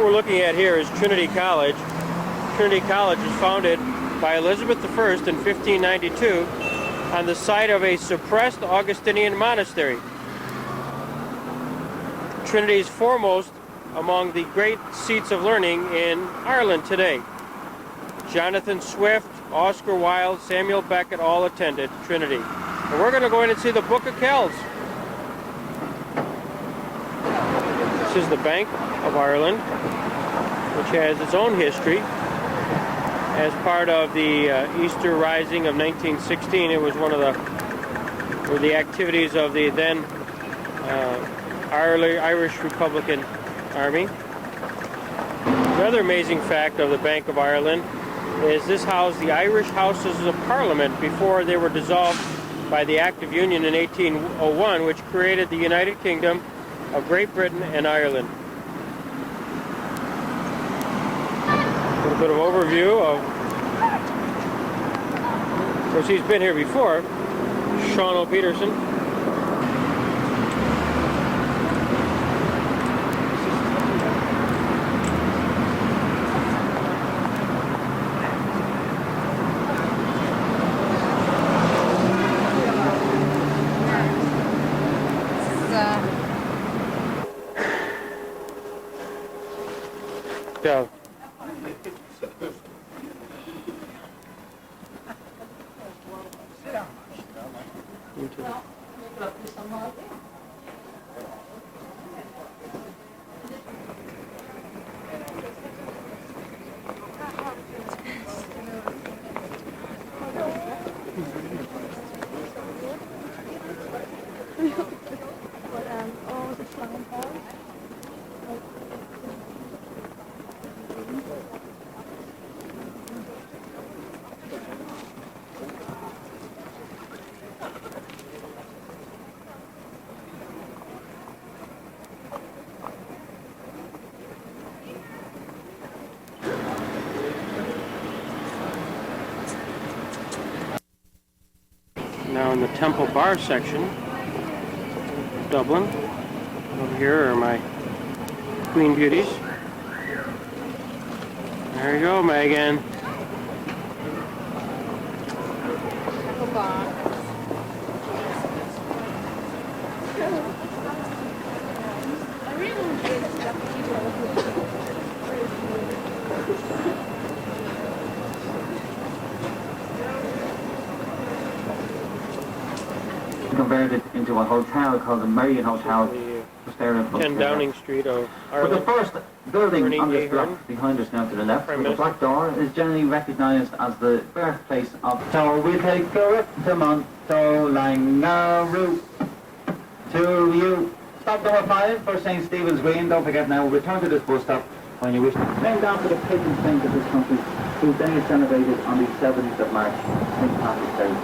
What we're looking at here is Trinity College. Trinity College was founded by Elizabeth I in 1592 on the site of a suppressed Augustinian monastery. Trinity is foremost among the great seats of learning in Ireland today. Jonathan Swift, Oscar Wilde, Samuel Beckett all attended Trinity. And we're going to go in and see the Book of Kells. This is the Bank of Ireland, which has its own history. As part of the Easter Rising of 1916, it was one of the activities of the then Irish Republican Army. Another amazing fact of the Bank of Ireland is this housed the Irish Houses of Parliament before they were dissolved by the Act of Union in 1801, which created the United Kingdom of Great Britain and Ireland. A little bit of overview of course, he's been here before, Sean O. Peterson. Yeah. Now in the Temple Bar section, Dublin. Over here are my Queen Beauties. There you go, Megan. Converted into a hotel called the Marion Hotel. Just there in 10 Downing Street of Ireland. But the first building on this block behind us now to the left, with the black door, is generally recognised as the birthplace of. So we take the rip to Montolangaroo to you. Stop number 5 for St. Stephen's Green. Don't forget now, return to this bus stop when you wish. Named after the patron saint of this country, whose day is celebrated on the 7th of March, St. Patrick's Day.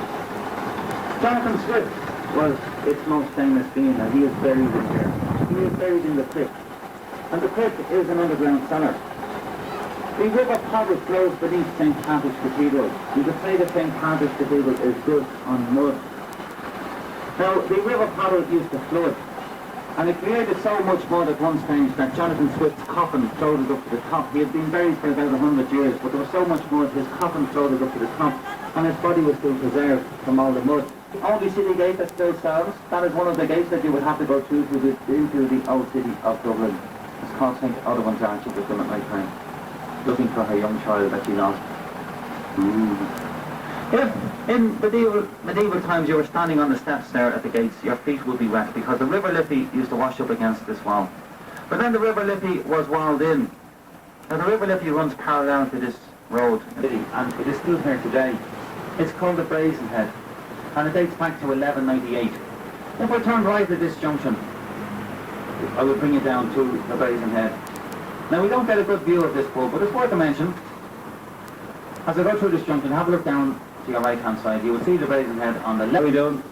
Jonathan Swift was its most famous being, and he is buried in here. He is buried in the crypt. And the crypt is an underground cellar. The River Potter flows beneath St. Patrick's Cathedral. You could say that St. Patrick's Cathedral is built on mud. Now, the River Potter used to flood, and it created so much mud at one stage that Jonathan Swift's coffin floated up to the top. He had been buried for about 100 years, but there was so much mud, his coffin floated up to the top, and his body was still preserved from all the mud. The only city gate that still stands, that is one of the gates that you would have to go through into the old city of Dublin. It's called St. Audubon's Arch. She was done at night time, looking for her young child that she lost. If in medieval times you were standing on the steps there at the gates, your feet would be wet because the River Liffey used to wash up against this wall. But then the River Liffey was walled in. Now the River Liffey runs parallel to this road, and it is still here today. It's called the Brazen Head, and it dates back to 1198. If I turn right at this junction, I will bring you down to the Brazen Head. Now we don't get a good view of this pub, but it's worth a mention. As I go through this junction, have a look down to your right hand side. You will see the Brazen Head on the left. How are we doing?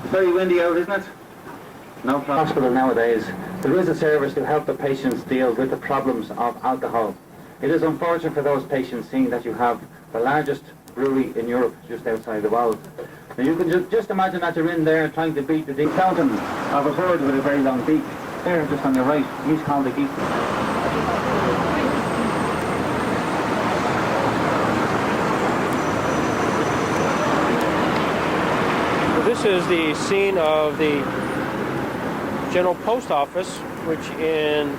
It's very windy out, isn't it? No problem. Hospital nowadays, there is a service to help the patients deal with the problems of alcohol. It is unfortunate for those patients seeing that you have the largest brewery in Europe just outside the walls. Now you can just imagine that you're in there trying to beat the fountain of a bird with a very long beak. There, just on your right. He's called the geek. This is the scene of the General Post Office, which in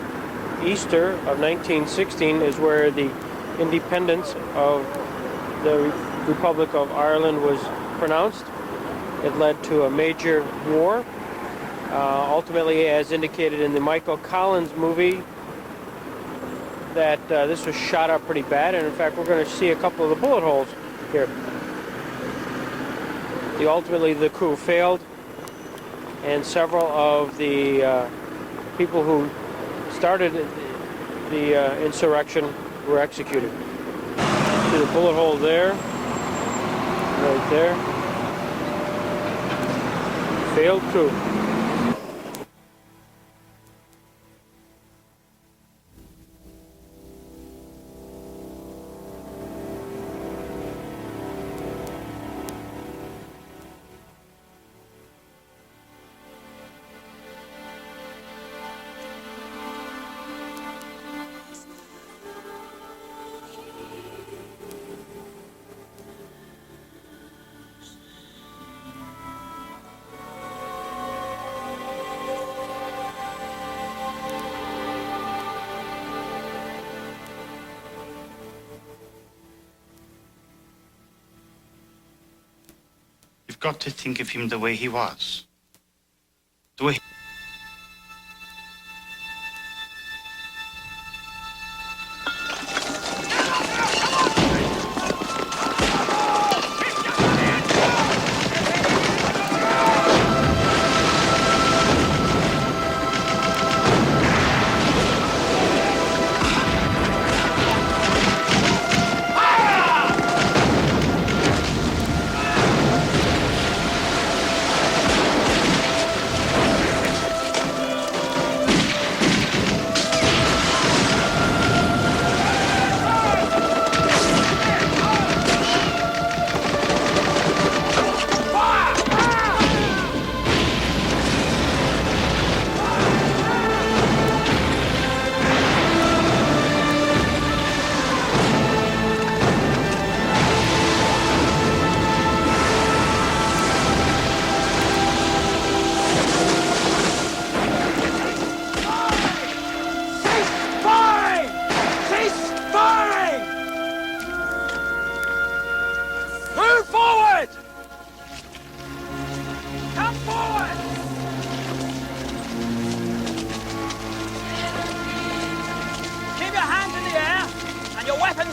Easter of 1916 is where the independence of the Republic of Ireland was pronounced. It led to a major war. Ultimately, as indicated in the Michael Collins movie, that this was shot up pretty bad, and in fact we're going to see a couple of the bullet holes here. Ultimately the coup failed, and several of the people who started the insurrection were executed. See the bullet hole there, right there. Failed coup. You've got to think of him the way he was. The way...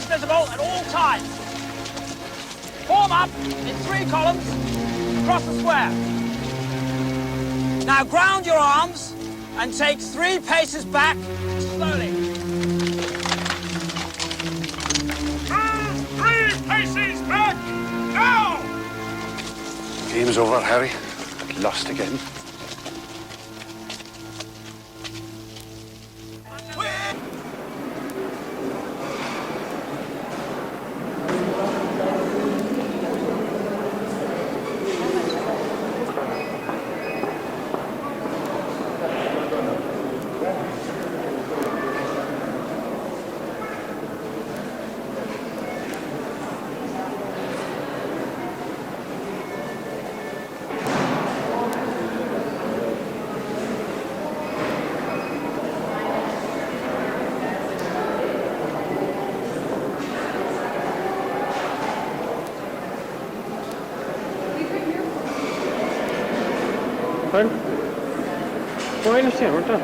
Visible at all times. Form up in 3 columns across the square. Now ground your arms and take 3 paces back slowly. 3 paces back now! Game's over, Harry. Lost again. Pardon? No, I understand. We're done.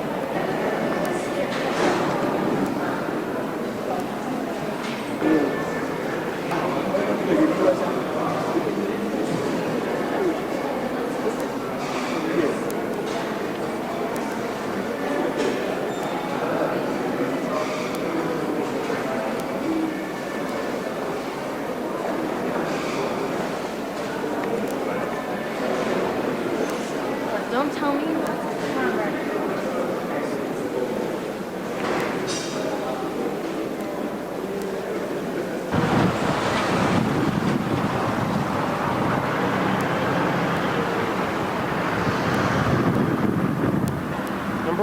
Don't tell me.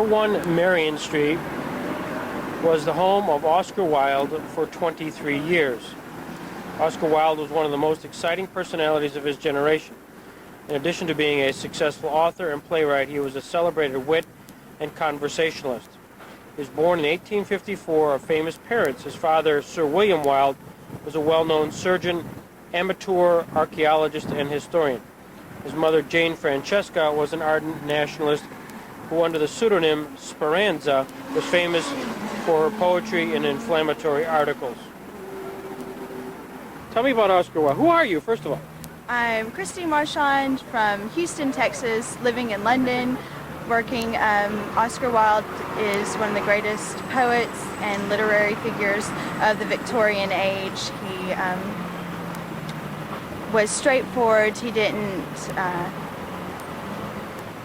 401 Marion Street was the home of Oscar Wilde for 23 years. Oscar Wilde was one of the most exciting personalities of his generation. In addition to being a successful author and playwright, he was a celebrated wit and conversationalist. He was born in 1854 of famous parents. His father, Sir William Wilde, was a well-known surgeon, amateur archaeologist, and historian. His mother, Jane Francesca, was an ardent nationalist who, under the pseudonym Speranza, was famous for her poetry and inflammatory articles. Tell me about Oscar Wilde. Who are you, first of all? I'm Christine Marchand from Houston, Texas, living in London, working. Oscar Wilde is one of the greatest poets and literary figures of the Victorian age. He was straightforward. He didn't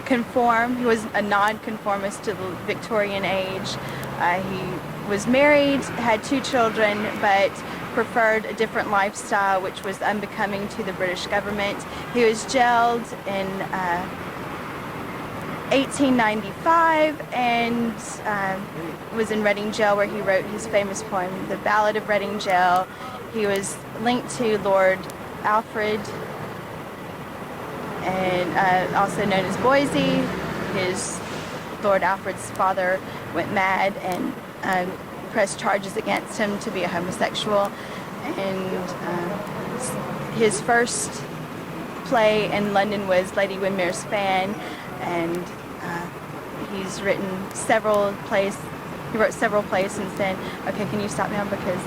conform. He was a non-conformist to the Victorian age. He was married, had 2 children, but preferred a different lifestyle, which was unbecoming to the British government. He was jailed in 1895 and was in Reading Jail, where he wrote his famous poem, The Ballad of Reading Jail. He was linked to Lord Alfred, and also known as Boise. Lord Alfred's father went mad and pressed charges against him to be a homosexual, and his first play in London was Lady Windermere's Fan, and he's written several plays. He wrote several plays since then. Okay, can you stop now because?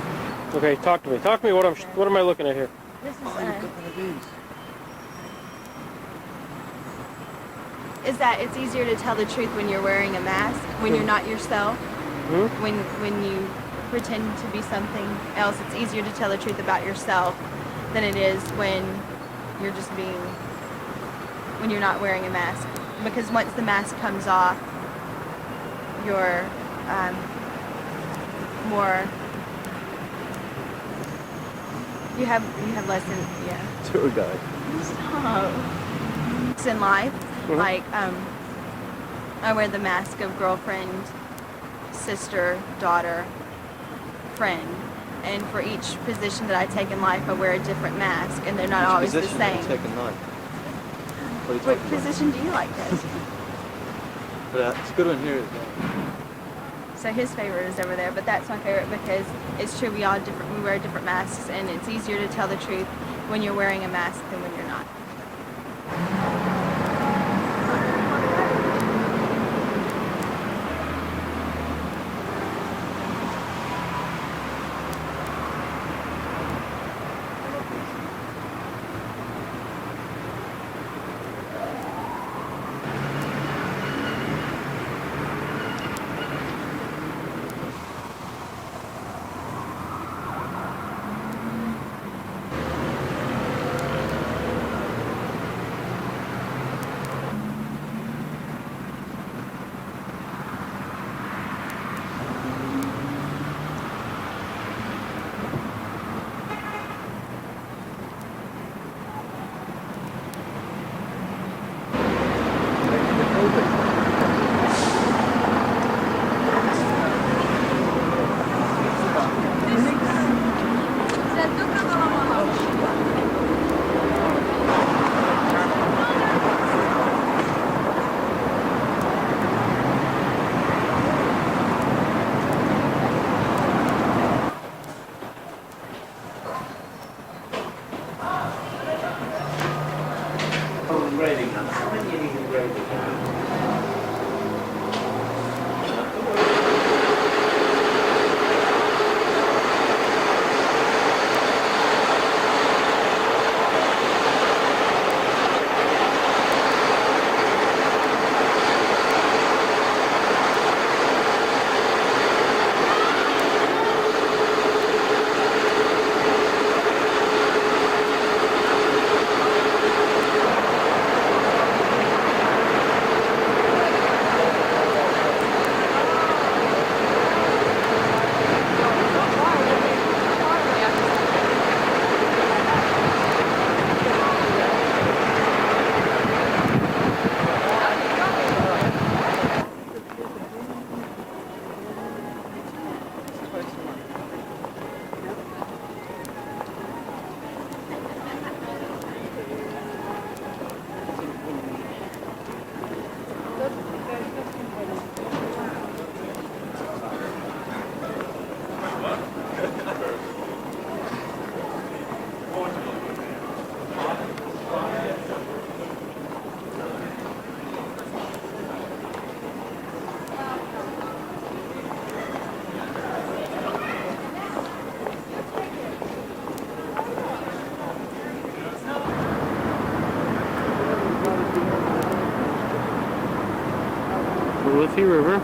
Okay, talk to me. Talk to me. What am I looking at here? This is that it's easier to tell the truth when you're wearing a mask, when you're not yourself. When you pretend to be something else, it's easier to tell the truth about yourself than it is when you're not wearing a mask. Because once the mask comes off, you're more. You have less in Tour guide. Stop. It's in life, like I wear the mask of girlfriend, sister, daughter, friend, and for each position that I take in life, I wear a different mask, and they're not always the same. What position do you like, Des? It's a good one here. So his favorite is over there, but that's my favorite because it's true. We wear different masks, and it's easier to tell the truth when you're wearing a mask than when you're not. Tennessee River.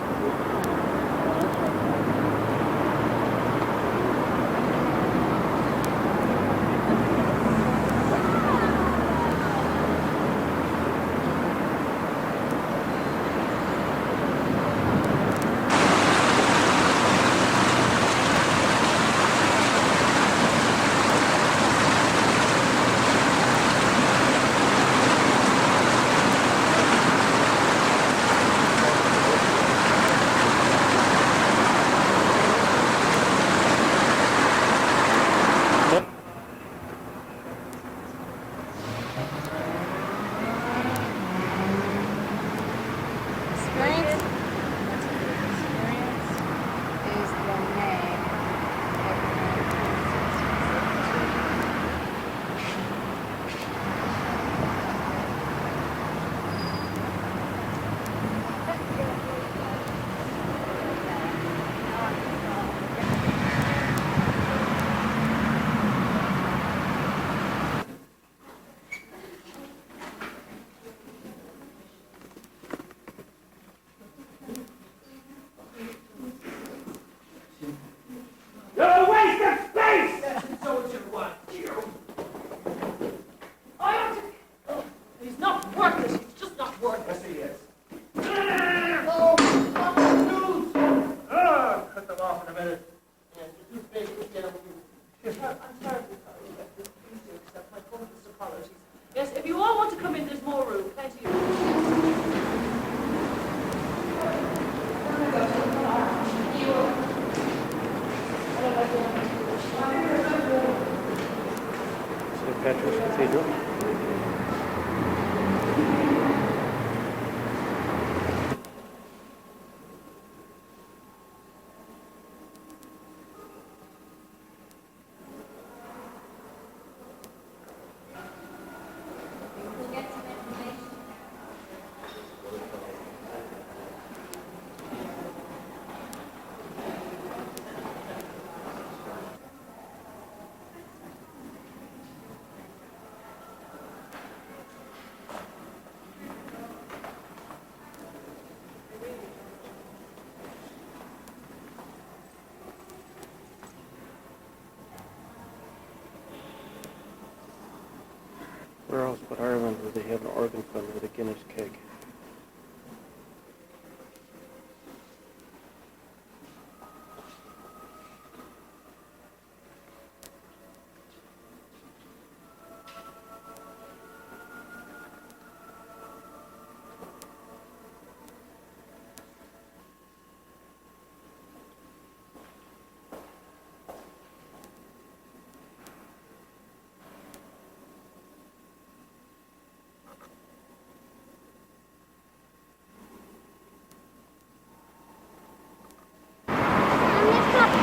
You're a waste of space! So it's your what? I have to... Oh, he's not worthless. He's just not worthless. Yes, he is. Oh, stop the news! Oh, cut them off in a minute. Yes, but you big to get up with you. I'm terribly sorry that this easy to accept my fullest apologies. Yes, if you all want to come in, there's more room. Plenty of room. St. Patrick's Cathedral. Where else but Ireland would they have an organ fund with a Guinness keg?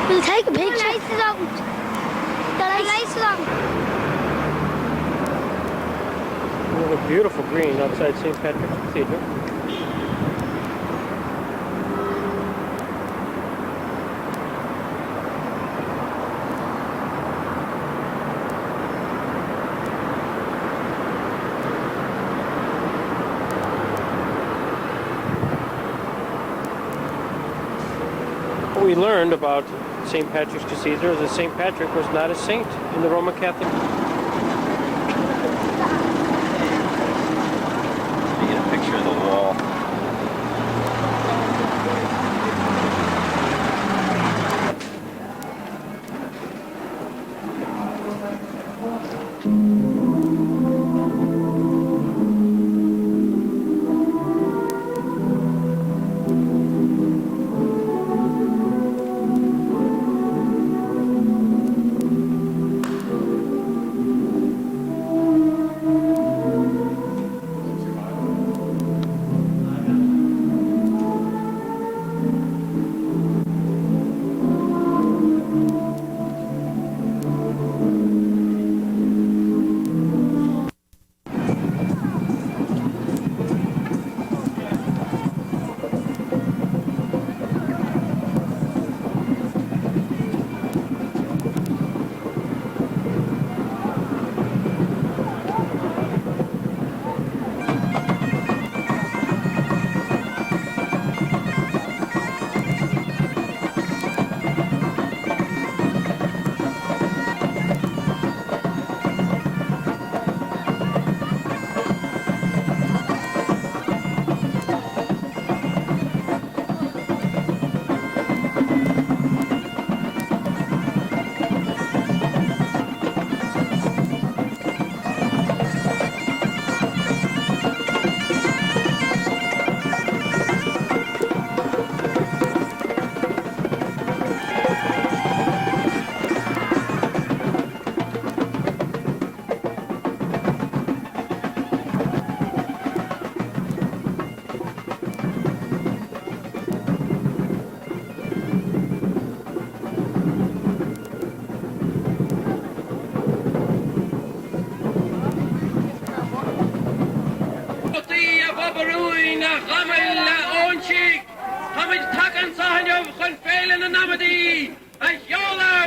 We'll take a picture. The lights is out. The lights is out. We have a beautiful green outside St. Patrick's Cathedral. What we learned about St. Patrick's Cathedral is that St. Patrick was not a saint in the Roman Catholic. Get a picture of the wall.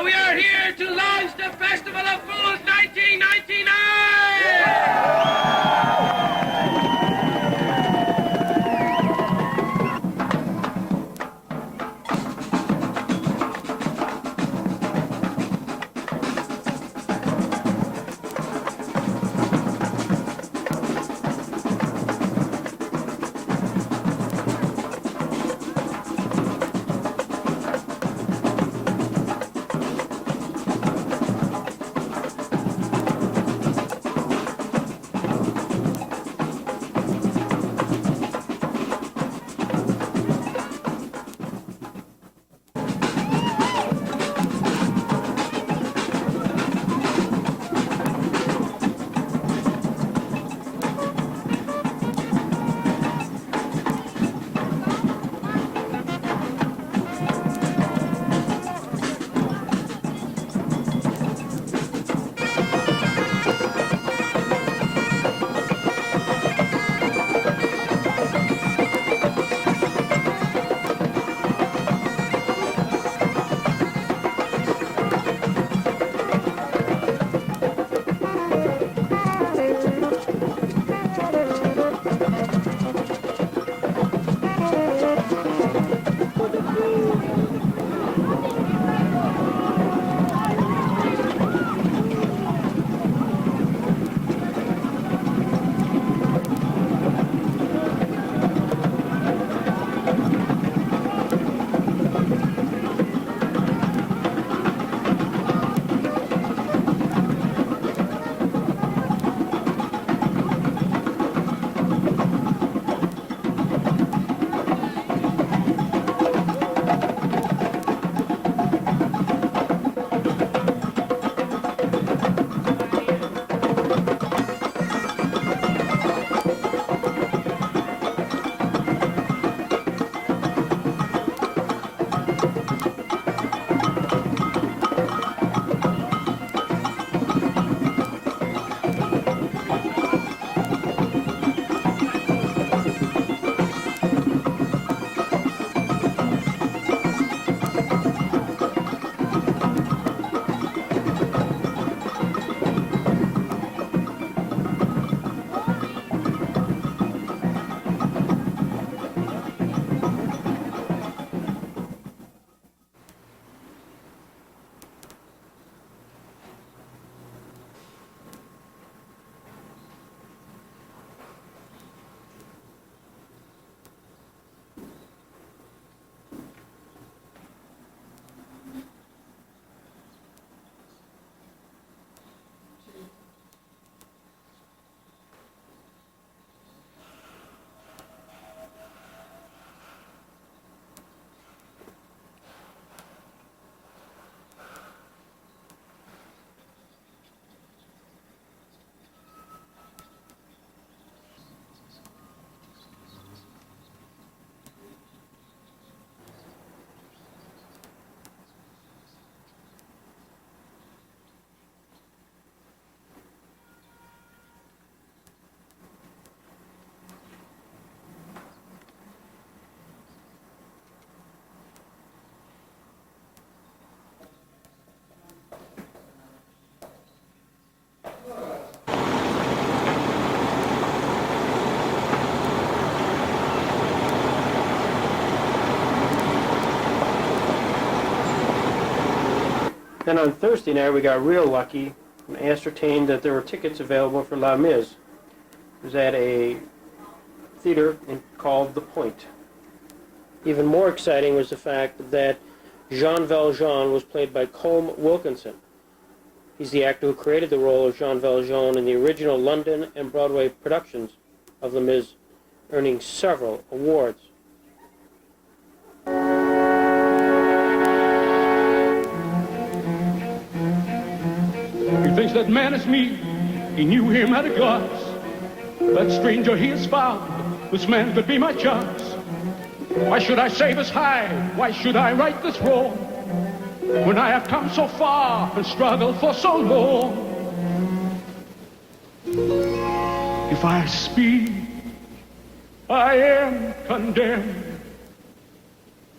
We are here to launch the Festival of Fools 1999! Then on Thursday night, we got real lucky and ascertained that there were tickets available for Les Mis. It was at a theater called The Point. Even more exciting was the fact that Jean Valjean was played by Colm Wilkinson. He's the actor who created the role of Jean Valjean in the original London and Broadway productions of Les Mis, earning several awards. He thinks that man is me, he knew him at a glance. That stranger he has found, this man could be my chance. Why should I save his hide? Why should I right this wrong? When I have come so far and struggled for so long. If I speak I am condemned.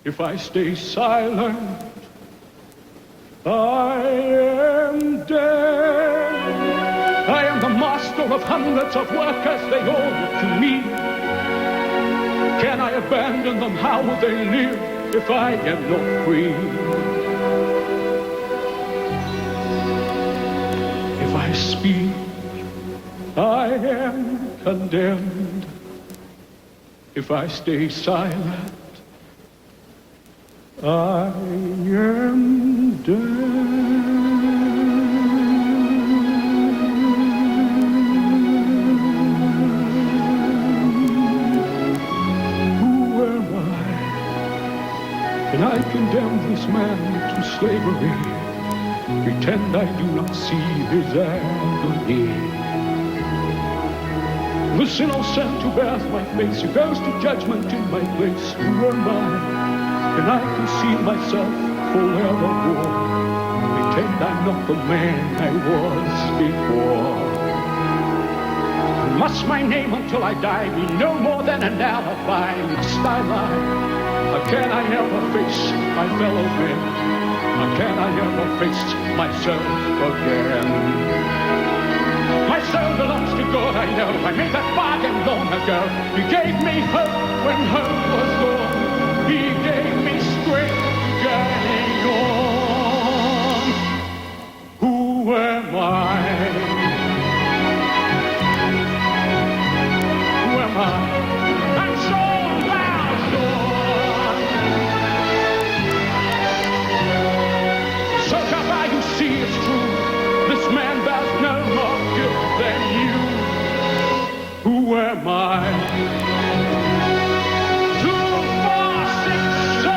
If I stay silent, I am dead. I am the master of hundreds of workers, they all look to me. Can I abandon them? How will they live if I am not free? If I speak, I am condemned. If I stay silent, I am dead. And I condemn this man to slavery, pretend I do not see his agony. The sinner sent to bear my face, he goes to judgment in my place. Who am I? And I conceal myself forevermore, pretend I'm not the man I was before. Must my name until I die be no more than an alibi? Must I lie? Or can I ever face my fellow men? Or can I ever face myself again? My soul belongs to God, I know. I made that bargain long ago. He gave me hope when hope was gone. He gave me strength to journey on. Who am I? Who am I? I'm so you see it's true. This man bears no more guilt than you. Who am I? Too far, six, so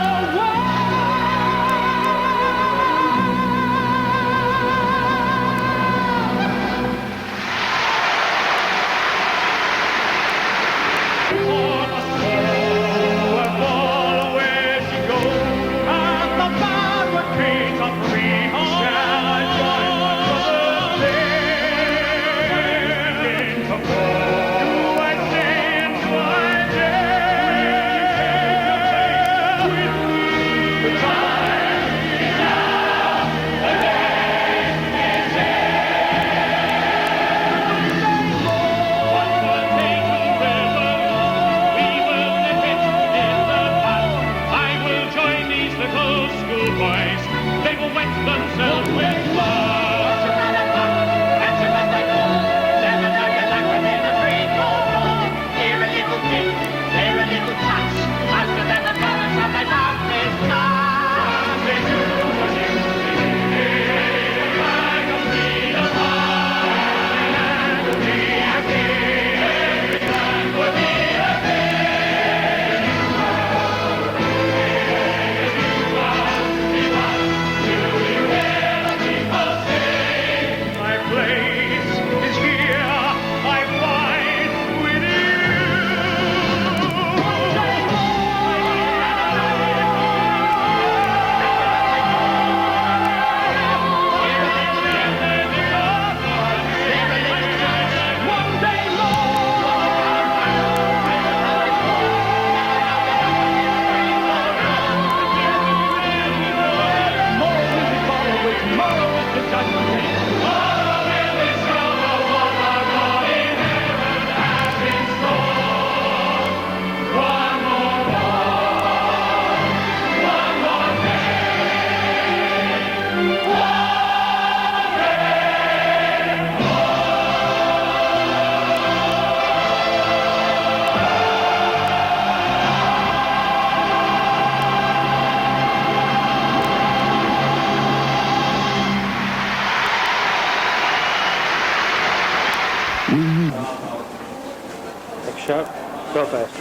Shut. Belfast.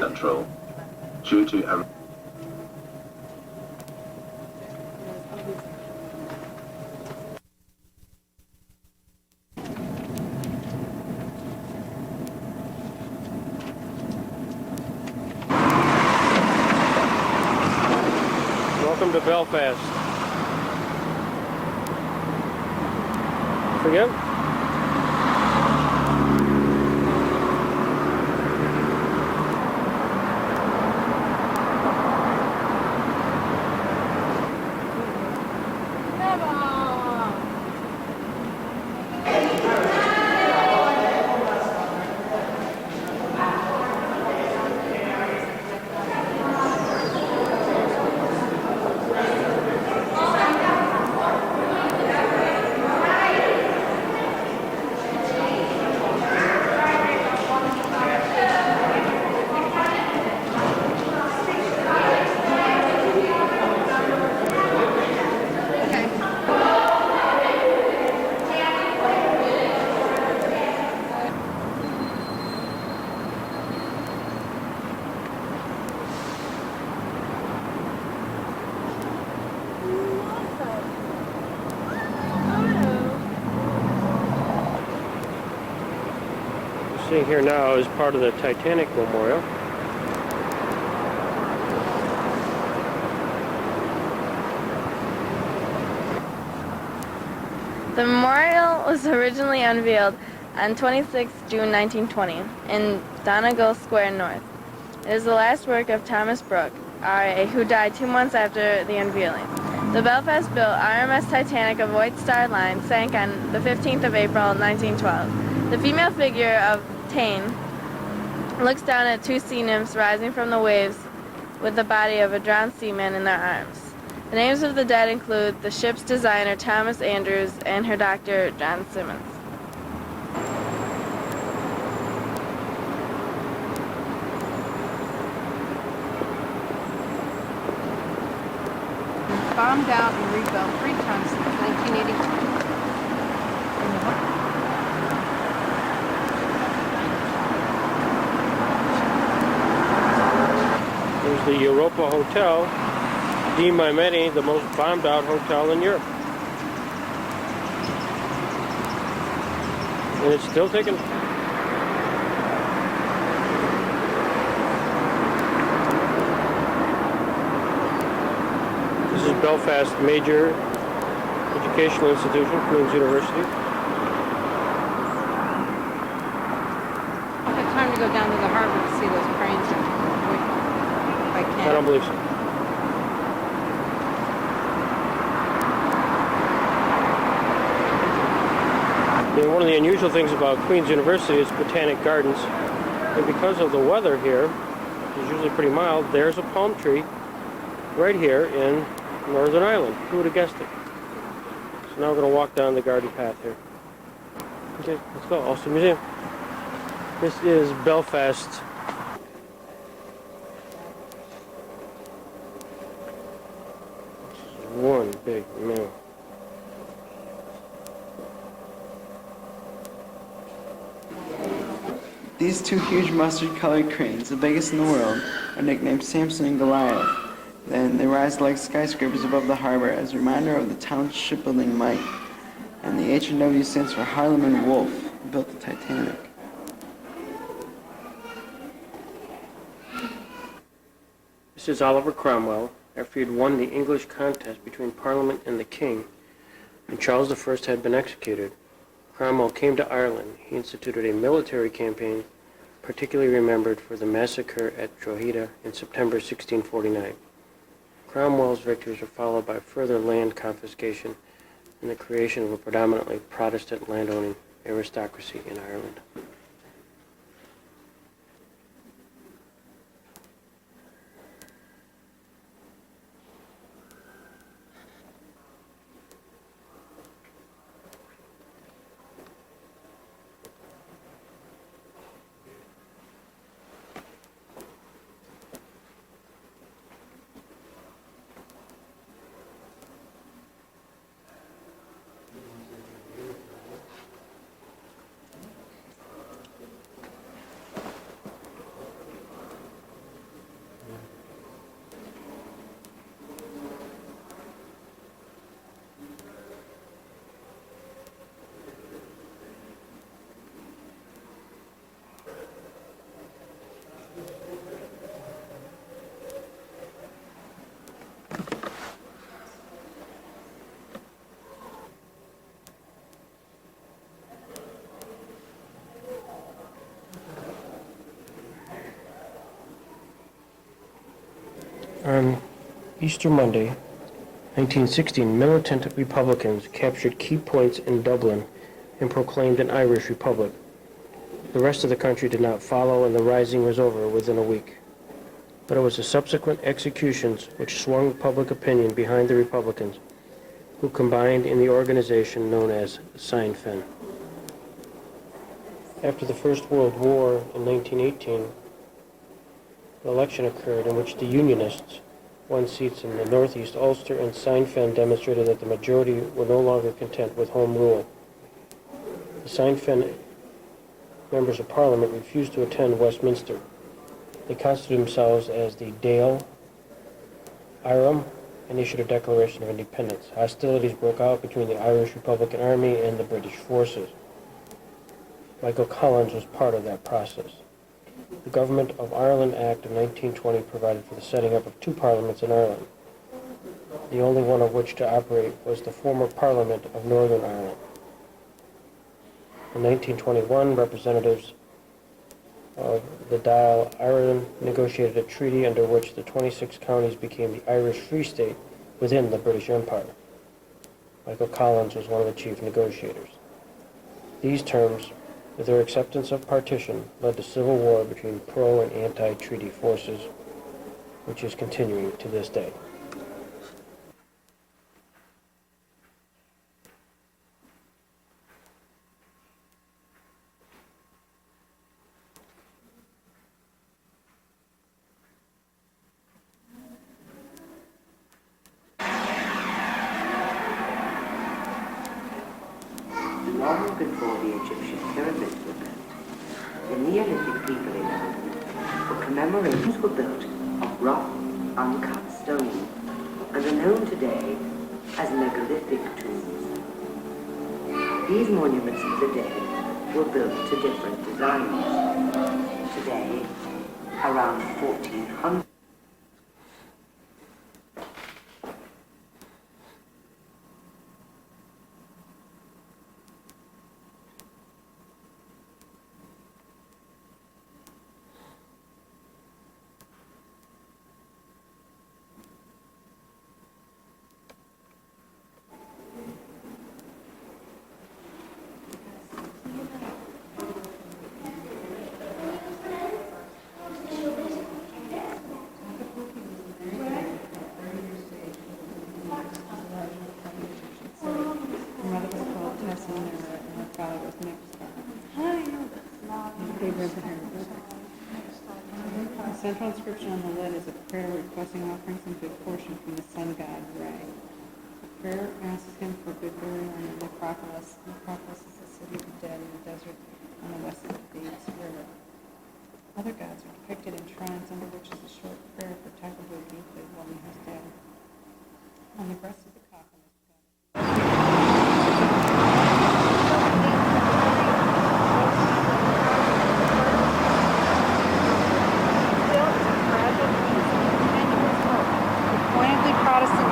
Control. Due to a Welcome to Belfast. Forget? Sitting here now is part of the Titanic Memorial. The memorial was originally unveiled on 26 June 1920 in Donegal Square North. It is the last work of Thomas Brooke, R.A., who died 2 months after the unveiling. The Belfast-built RMS Titanic of White Star Line sank on the 15th of April 1912. The female figure of Taine looks down at two sea nymphs rising from the waves with the body of a drowned seaman in their arms. The names of the dead include the ship's designer Thomas Andrews and her doctor John Simmons. Bombed out and rebuilt 3 times since 1982. There's the Europa Hotel, deemed by many the most bombed out hotel in Europe. And it's still taking. This is Belfast major educational institution, Queen's University. I'll have time to go down to the harbor to see those cranes. If I can. I don't believe so. And one of the unusual things about Queen's University is Botanic Gardens. And because of the weather here, which is usually pretty mild, there's a palm tree right here in Northern Ireland. Who would have guessed it? So now we're going to walk down the garden path here. Okay, let's go. Ulster Museum. This is Belfast. This is one big mill. These two huge mustard-colored cranes, the biggest in the world, are nicknamed Samson and Goliath. Then they rise like skyscrapers above the harbor as a reminder of the town's shipbuilding might. And the H&W stands for Harlem and Wolff, who built the Titanic. This is Oliver Cromwell, after he had won the English contest between Parliament and the King, and Charles I had been executed. Cromwell came to Ireland. He instituted a military campaign, particularly remembered for the massacre at Drogheda in September 1649. Cromwell's victories were followed by further land confiscation and the creation of a predominantly Protestant landowning aristocracy in Ireland. On Easter Monday, 1916, militant Republicans captured key points in Dublin and proclaimed an Irish Republic. The rest of the country did not follow, and the rising was over within a week. But it was the subsequent executions which swung public opinion behind the Republicans, who combined in the organization known as Sinn Féin. After the First World War in 1918, an election occurred in which the Unionists won seats in the Northeast Ulster, and Sinn Féin demonstrated that the majority were no longer content with home rule. The Sinn Féin members of Parliament refused to attend Westminster. They constituted themselves as the Dáil Éireann and issued a Declaration of Independence. Hostilities broke out between the Irish Republican Army and the British forces. Michael Collins was part of that process. The Government of Ireland Act of 1920 provided for the setting up of two parliaments in Ireland, the only one of which to operate was the former Parliament of Northern Ireland. In 1921, representatives of the Dáil Éireann negotiated a treaty under which the 26 counties became the Irish Free State within the British Empire. Michael Collins was one of the chief negotiators. These terms, with their acceptance of partition, led to civil war between pro- and anti-treaty forces, which is continuing to this day. Long before the Egyptian pyramids were built, the Neolithic people in Ireland, for commemorations were built of rough, uncut stone, and are known today as megalithic tombs. These monuments of the dead were built to different designs. Today, around 1400. The central inscription on the lid is a prayer requesting offerings and good fortune from the sun god Ra. The prayer asks him for good burial in the necropolis. The necropolis is the city of the dead in the desert on the west of the Thebes River. Other gods are depicted in shrines under which is a short prayer for type of being played while he is dead. On the breast of the coffin is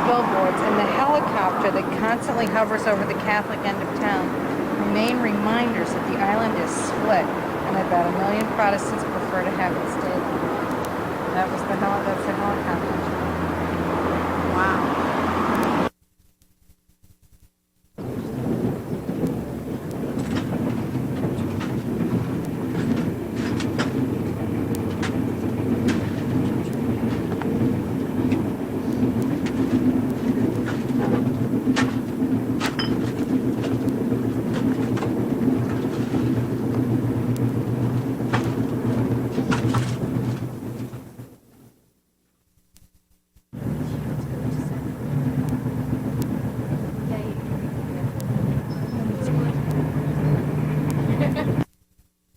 billboards and the helicopter that constantly hovers over the Catholic end of town remain reminders that the island is split and about 1 million Protestants prefer to have it stay there. That's the helicopter. Wow.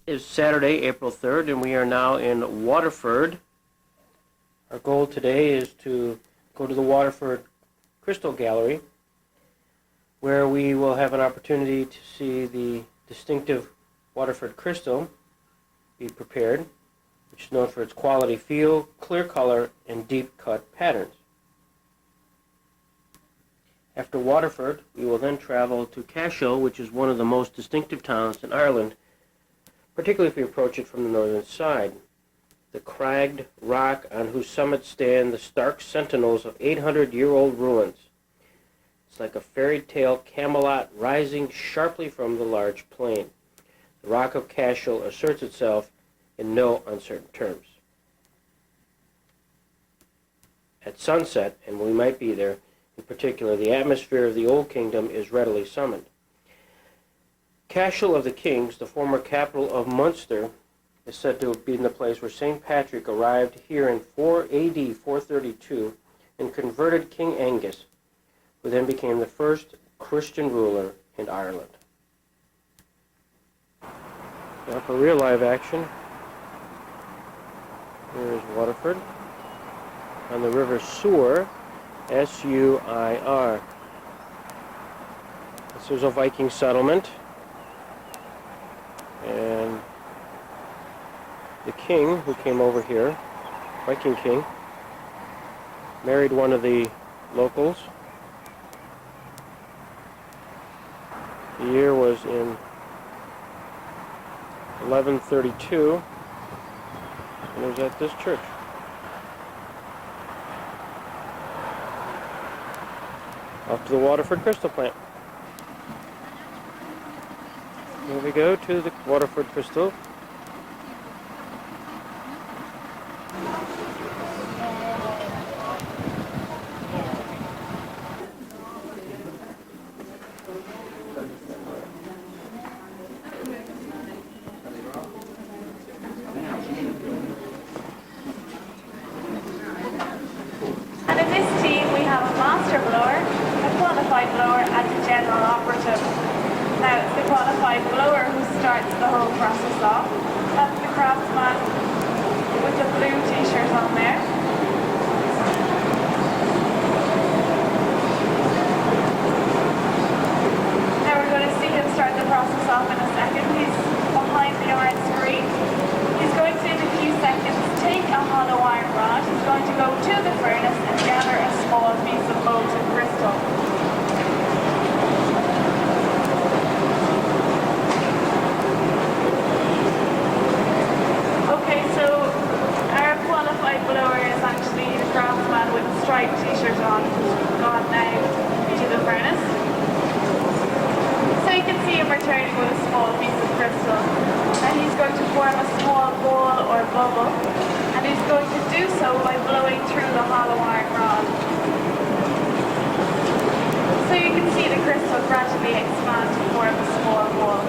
Is Saturday, April 3rd, and we are now in Waterford. Our goal today is to go to the Waterford Crystal Gallery, where we will have an opportunity to see the distinctive Waterford crystal be prepared, which is known for its quality feel, clear color, and deep cut patterns. After Waterford, we will then travel to Cashel, which is one of the most distinctive towns in Ireland, particularly if we approach it from the northern side. The cragged rock on whose summit stand the stark sentinels of 800-year-old ruins. It's like a fairy tale Camelot rising sharply from the large plain. The Rock of Cashel asserts itself in no uncertain terms. At sunset, and we might be there, in particular, the atmosphere of the Old Kingdom is readily summoned. Cashel of the Kings, the former capital of Munster, is said to have been the place where St. Patrick arrived here in AD 432 and converted King Angus, who then became the first Christian ruler in Ireland. Now for real live action, here is Waterford on the River Suir, S-U-I-R. This was a Viking settlement. And The king who came over here, Viking king, married one of the locals. The year was in 1132, and it was at this church. Off to the Waterford crystal plant. Here we go to the Waterford crystal. And in this team we have a master blower, a qualified blower and a general operative. Now it's the qualified blower who starts the whole process off. That's the craftsman with the blue t-shirt on there. Now we're going to see him start the process off in a second. He's behind the iron screen. He's going to, in a few seconds, take a hollow iron rod. He's going to go to the furnace and gather a small piece of molten crystal. Okay, so our qualified blower is actually the craftsman with a striped t-shirt on, who's gone now to the furnace. So you can see him returning with a small piece of crystal. And he's going to form a small ball or bubble. And he's going to do so by blowing through the hollow iron rod. So you can see the crystal gradually expand to form a small ball.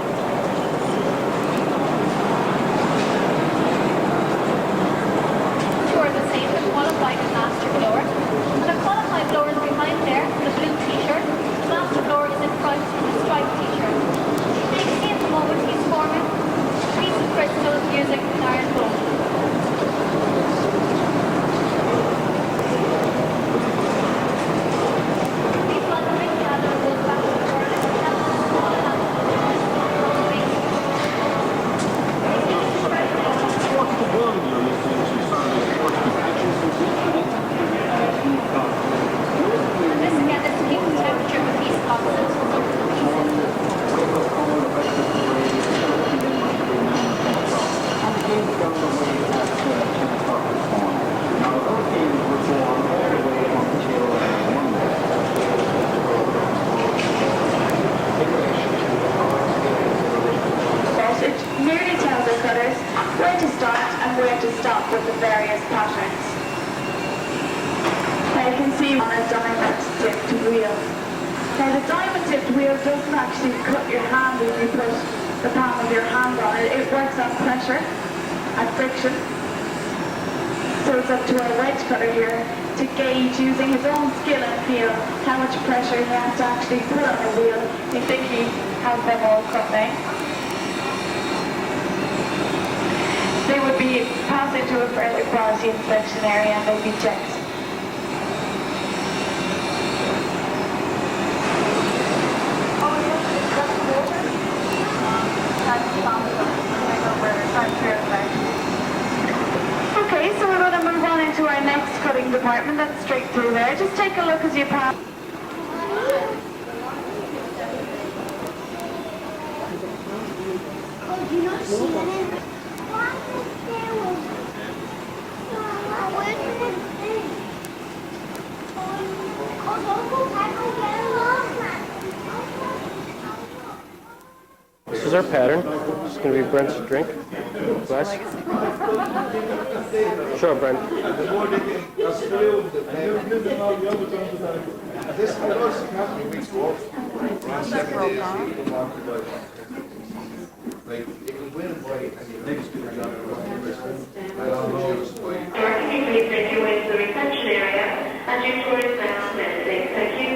Two are the same, the qualified and master blower. And the qualified blower is behind there, the blue t-shirt. The master blower is in front, the striped t-shirt. So you can see at the moment he's forming a piece of crystal using an iron bowl. These bundling gather goes back to the furnace and has a small amount of What's the one you're listening to Sunday Sports Conventions and this again is to keep the temperature of the piece constant so the It merely tells the cutters where to start and where to stop with the various patterns. Now you can see on a diamond-tipped wheel. Now the diamond-tipped wheel doesn't actually cut your hand if you put the palm of your hand on it. It works on pressure and friction. So it's up to our wedge cutter here to gauge using his own skill and feel how much pressure he has to actually put on the wheel. You think he has them all cut now. They would be passed into a further quality inspection area and they'd be checked. Okay, so we're going to move on into our next cutting department. That's straight through there. Just take a look as you pass. Oh, do you not see it? This is our pattern. This is going to be Brent's drink. Glass. Sure, Brent. Please make your way to the reception area and your tour is now commencing. Thank you.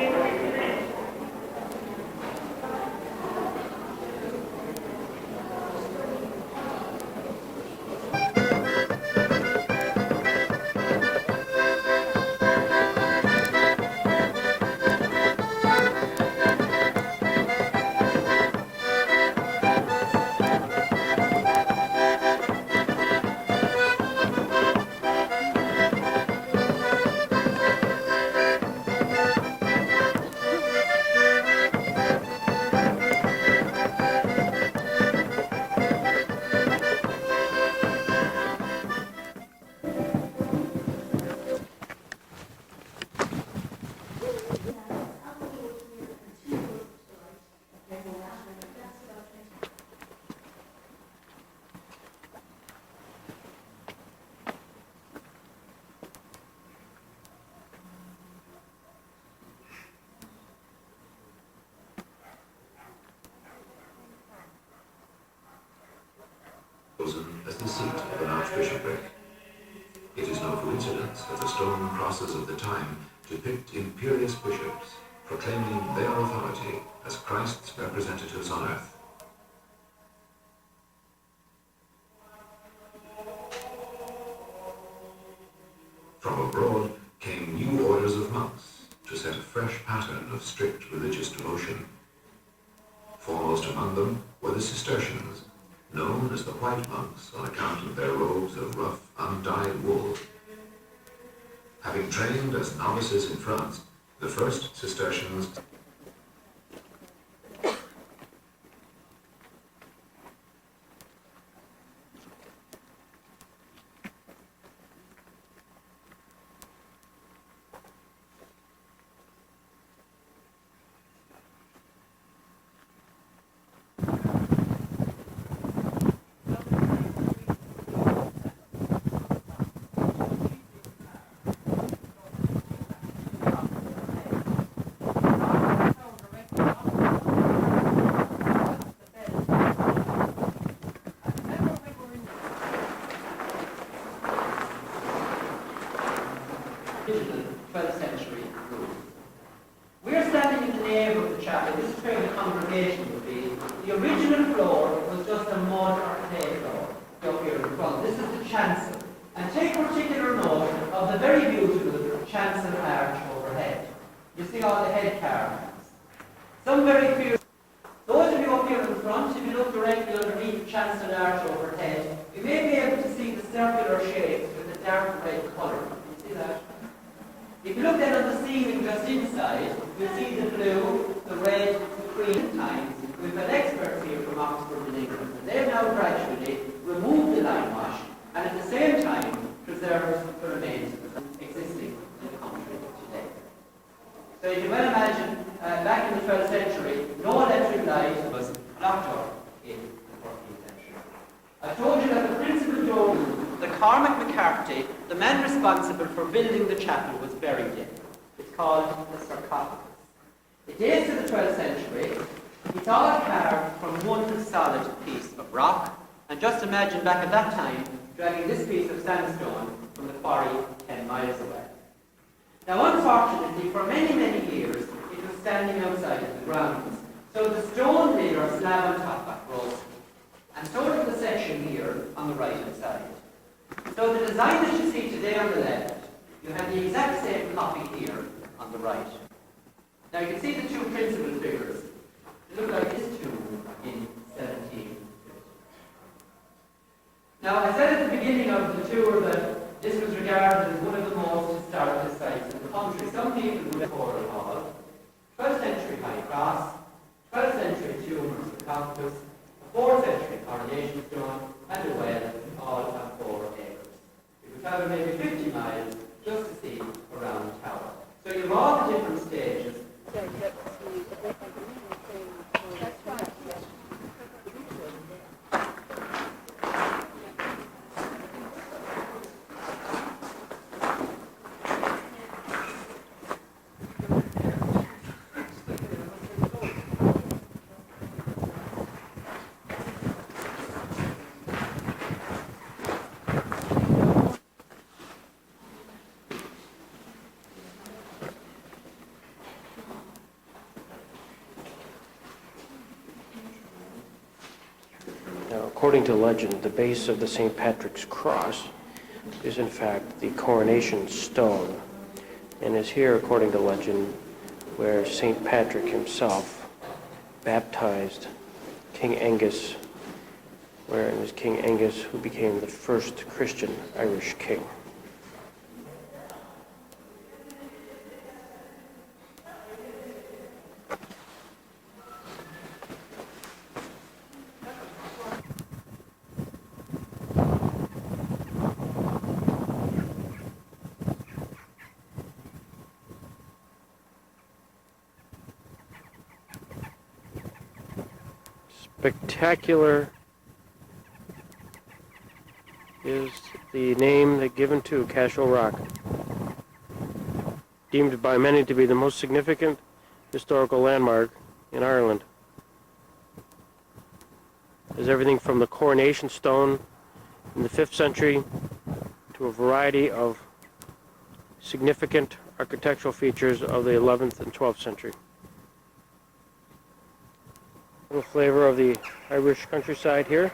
chosen as the seat of an archbishopric. It is no coincidence that the stone crosses of the time depict imperious bishops proclaiming their authority as Christ's representatives on earth. From abroad came new orders of monks to set a fresh pattern of strict religious devotion. Foremost among them were the Cistercians, known as the white monks on account of their robes of rough, undyed wool. Having trained as novices in France, the first Cistercians original 12th century roof. We're standing in the nave of the chapel. This is where the congregation would be. The original floor was just a mud or clay floor up here in front. This is the chancel. And take particular note of the very beautiful chancel arch overhead. You see all the head carvings. Some very clear. Those of you up here in front, if you look directly underneath the chancel arch overhead, you may be able to see the circular shapes with the dark red colour. You see that? If you look then on the ceiling just inside, you'll see the blue, the red, the cream times. We've got experts here from Oxford and England, and they've now gradually removed the lime wash and at the same time preserved the remains existing in the country today. So you can well imagine, back in the 12th century, no electric light was locked up in the 14th century. I told you that the principal door, the Cormac McCarthy, the man responsible for building the chapel, was buried in. It's called the sarcophagus. It dates to the 12th century. It's all carved from one solid piece of rock. And just imagine back at that time, dragging this piece of sandstone from the quarry 10 miles away. Now unfortunately, for many, many years, it was standing outside of the grounds. So the stone lid or slab on top got broken. And so did the section here on the right-hand side. So the design that you see today on the left, you have the exact same copy here on the right. Now you can see the two principal figures. They look like this tomb in 1750. Now I said at the beginning of the tour that this was regarded as one of the most historical sites in the country. Some people would have Choral Hall, 12th century high cross, 12th century tomb or sarcophagus, a 4th century coronation stone, and a well, all on 4 acres. You would travel maybe 50 miles just to see around the tower. So you have all the different stages. That's right. According to legend, the base of the St. Patrick's Cross is in fact the coronation stone, and is here, according to legend, where St. Patrick himself baptized King Angus, where it was King Angus who became the first Christian Irish king. Spectacular is the name that given to Cashel Rock, deemed by many to be the most significant historical landmark in Ireland. There's everything from the coronation stone in the 5th century to a variety of significant architectural features of the 11th and 12th century. A little flavor of the Irish countryside here.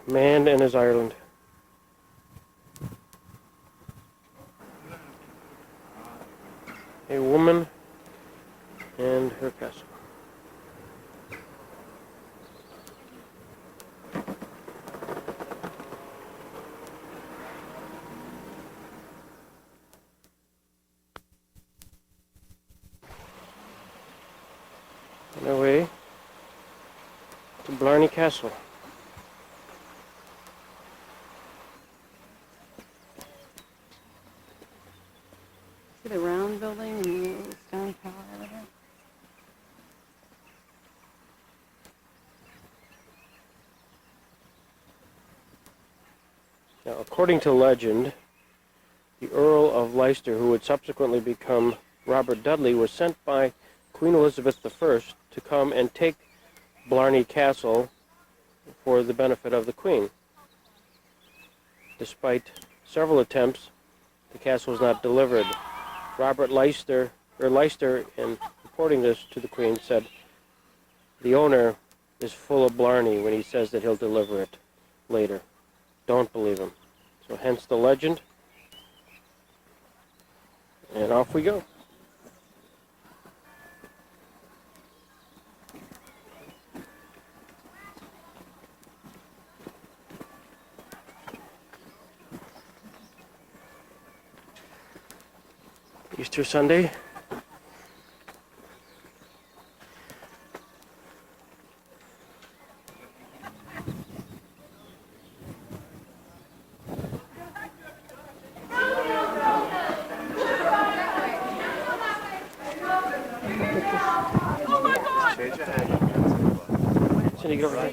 Man and his Ireland. A woman and her castle. On our way to Blarney Castle. See the round building and the little stone tower over there? Now, according to legend, the Earl of Leicester, who would subsequently become Robert Dudley, was sent by Queen Elizabeth I to come and take Blarney Castle for the benefit of the Queen. Despite several attempts, the castle was not delivered. Robert Leicester, in reporting this to the Queen, said, "The owner is full of blarney when he says that he'll deliver it later. Don't believe him." So hence the legend. And off we go. Easter Sunday. Cindy, get over here.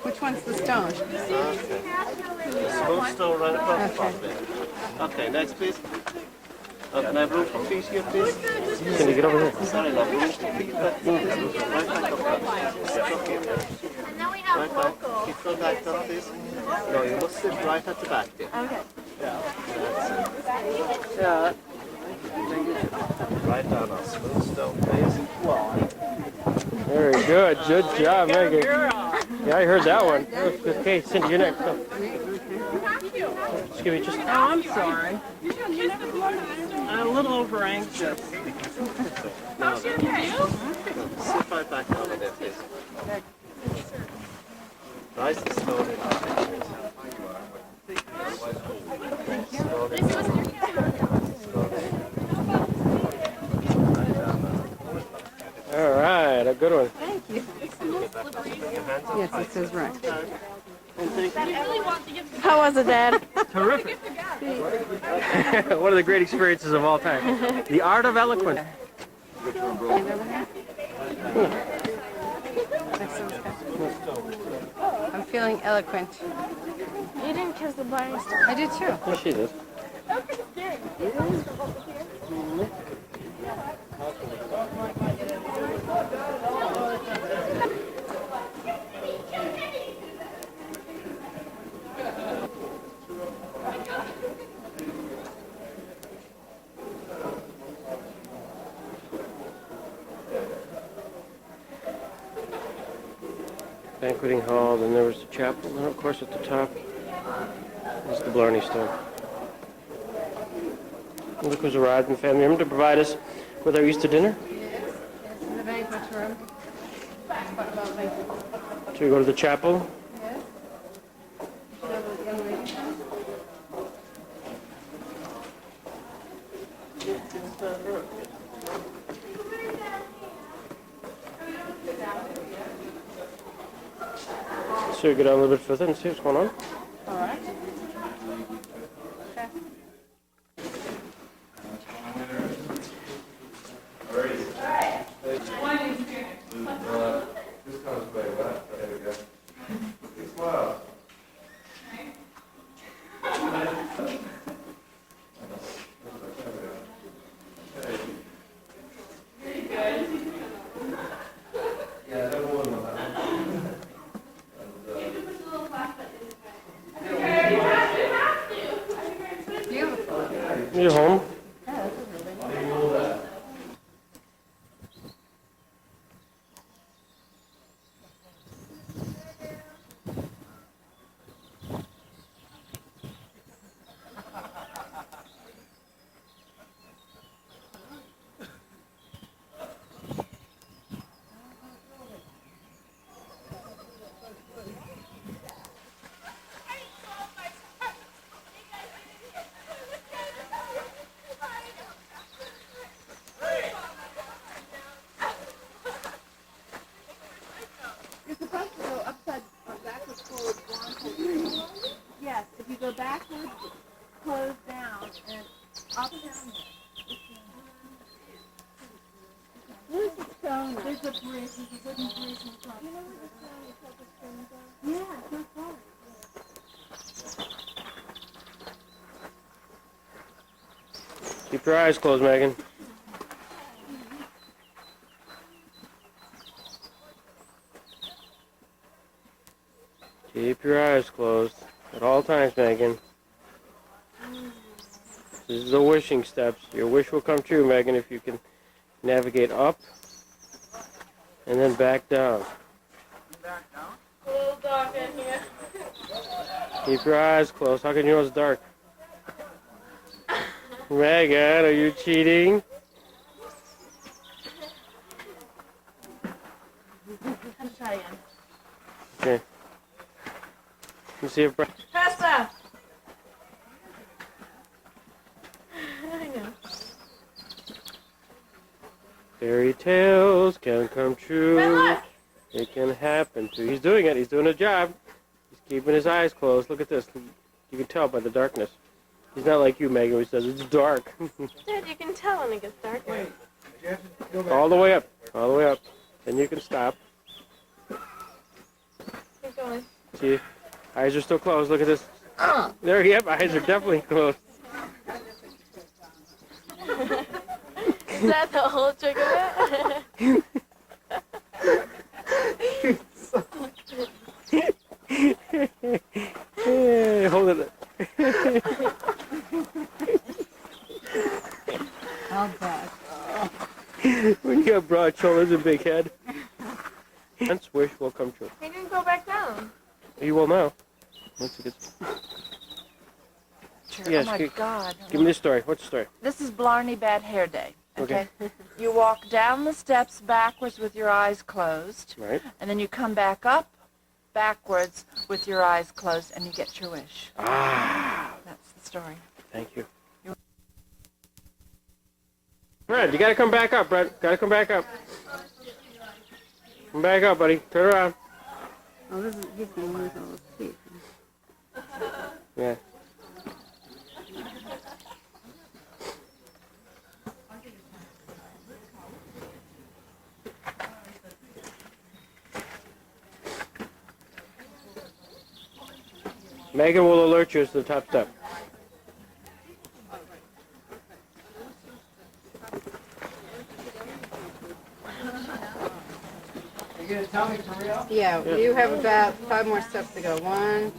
Which one's the stone? Smooth stone right across the front there. Okay, next please. Can I have room for feet here, please? Cindy, get over here. Sorry, love, room for feet. Right back up there. Right back. Keep your back up, please. No, you must sit right at the back there. Okay. Yeah. Right down on smooth stone, please. Very good. Good job, Megan. Yeah, I heard that one. Okay, Cindy, you're next. Go. Just give me just. Oh, I'm sorry. I'm a little over anxious. Sit right back over there, please. Rise and slowly. All right, a good one. Thank you. Yes, it says right. How was it, Dad? Terrific. One of the great experiences of all time. The art of eloquence. I'm feeling eloquent. You didn't kiss the Blarney Stone. I did too. Yes, she did. banqueting hall, then there was the chapel, and then of course at the top is the Blarney Stone. And look who's arrived in the family room to provide us with our Easter dinner. Yes, in the banquet room. So we go to the chapel. Yes. Show the young lady. So we go down a little bit further and see what's going on. All right. You're home. You're supposed to go upside or backwards, forward, blind. Yes, if you go backwards, close down, and up down. Where's the stone? There's a bridge. There's a wooden bridge on top. You know where the stone is? Like the stones are? Yeah, it's not far. Keep your eyes closed, Megan. Keep your eyes closed at all times, Megan. This is the wishing steps. Your wish will come true, Megan, if you can navigate up and then back down. A little dark in here. Keep your eyes closed. How can you know it's dark? Megan, are you cheating? Let's try again. Okay. Let me see if Faster! I know. fairy tales can come true. It can happen to. He's doing it. He's doing a job. He's keeping his eyes closed. Look at this. You can tell by the darkness. He's not like you, Megan, who says it's dark. Dad, you can tell when it gets dark. All the way up. All the way up. Then you can stop. Keep going. See? Eyes are still closed. Look at this. There, yep, eyes are definitely closed. Is that the whole trick of it? Hey, hold it. Oh, God. When you got broad shoulders and big head, Aunt's wish will come true. He didn't go back down. You will now. Once it gets... Yes, oh my God. Give me the story. What's the story? This is Blarney Bad Hair Day. Okay. You walk down the steps backwards with your eyes closed. Right. And then you come back up backwards with your eyes closed and you get your wish. Ah. That's the story. Thank you. Brad, you gotta come back up, Brad. Gotta come back up. Come back up, buddy. Turn around. Oh, this is, he's going to lose all his teeth. Yeah. Megan will alert you to the top step. You gonna tell me for real? Yeah, you have about 5 more steps to go. 1,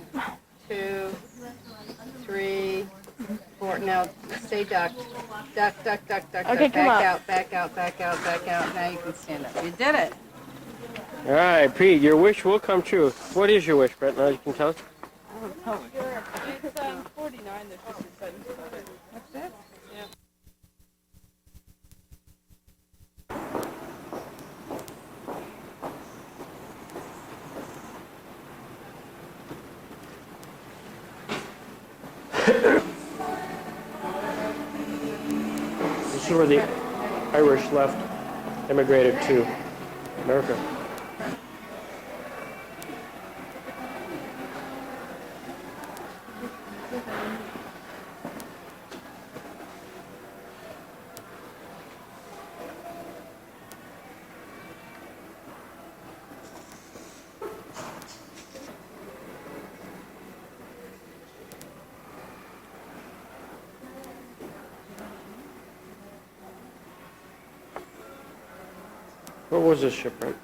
2, 3, 4. Now, stay ducked. Duck, duck, duck, duck, Okay, duck. come Back up. out, back out, back out, back out. Now you can stand up. You did it. All right, Pete, your wish will come true. What is your wish, Brett? Now you can tell us. I don't know. It's 49. There's just a sentence about it. What's that? Yeah. This is where the Irish left, immigrated to America. What was this shipwreck?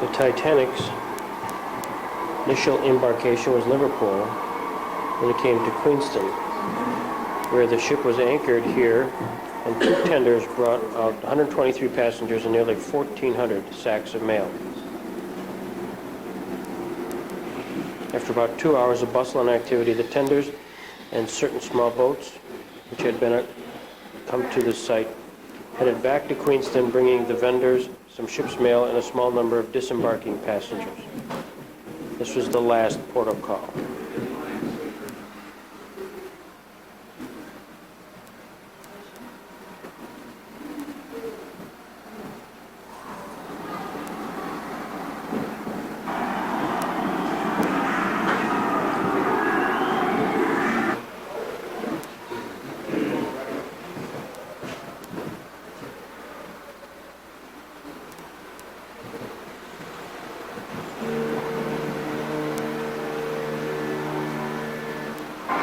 The Titanic's initial embarkation was Liverpool, when it came to Queenston, where the ship was anchored here, and two tenders brought out 123 passengers and nearly 1,400 sacks of mail. After about 2 hours of bustle and activity, the tenders and certain small boats, which had been come to the site, headed back to Queenston, bringing the vendors, some ship's mail, and a small number of disembarking passengers. This was the last port of call.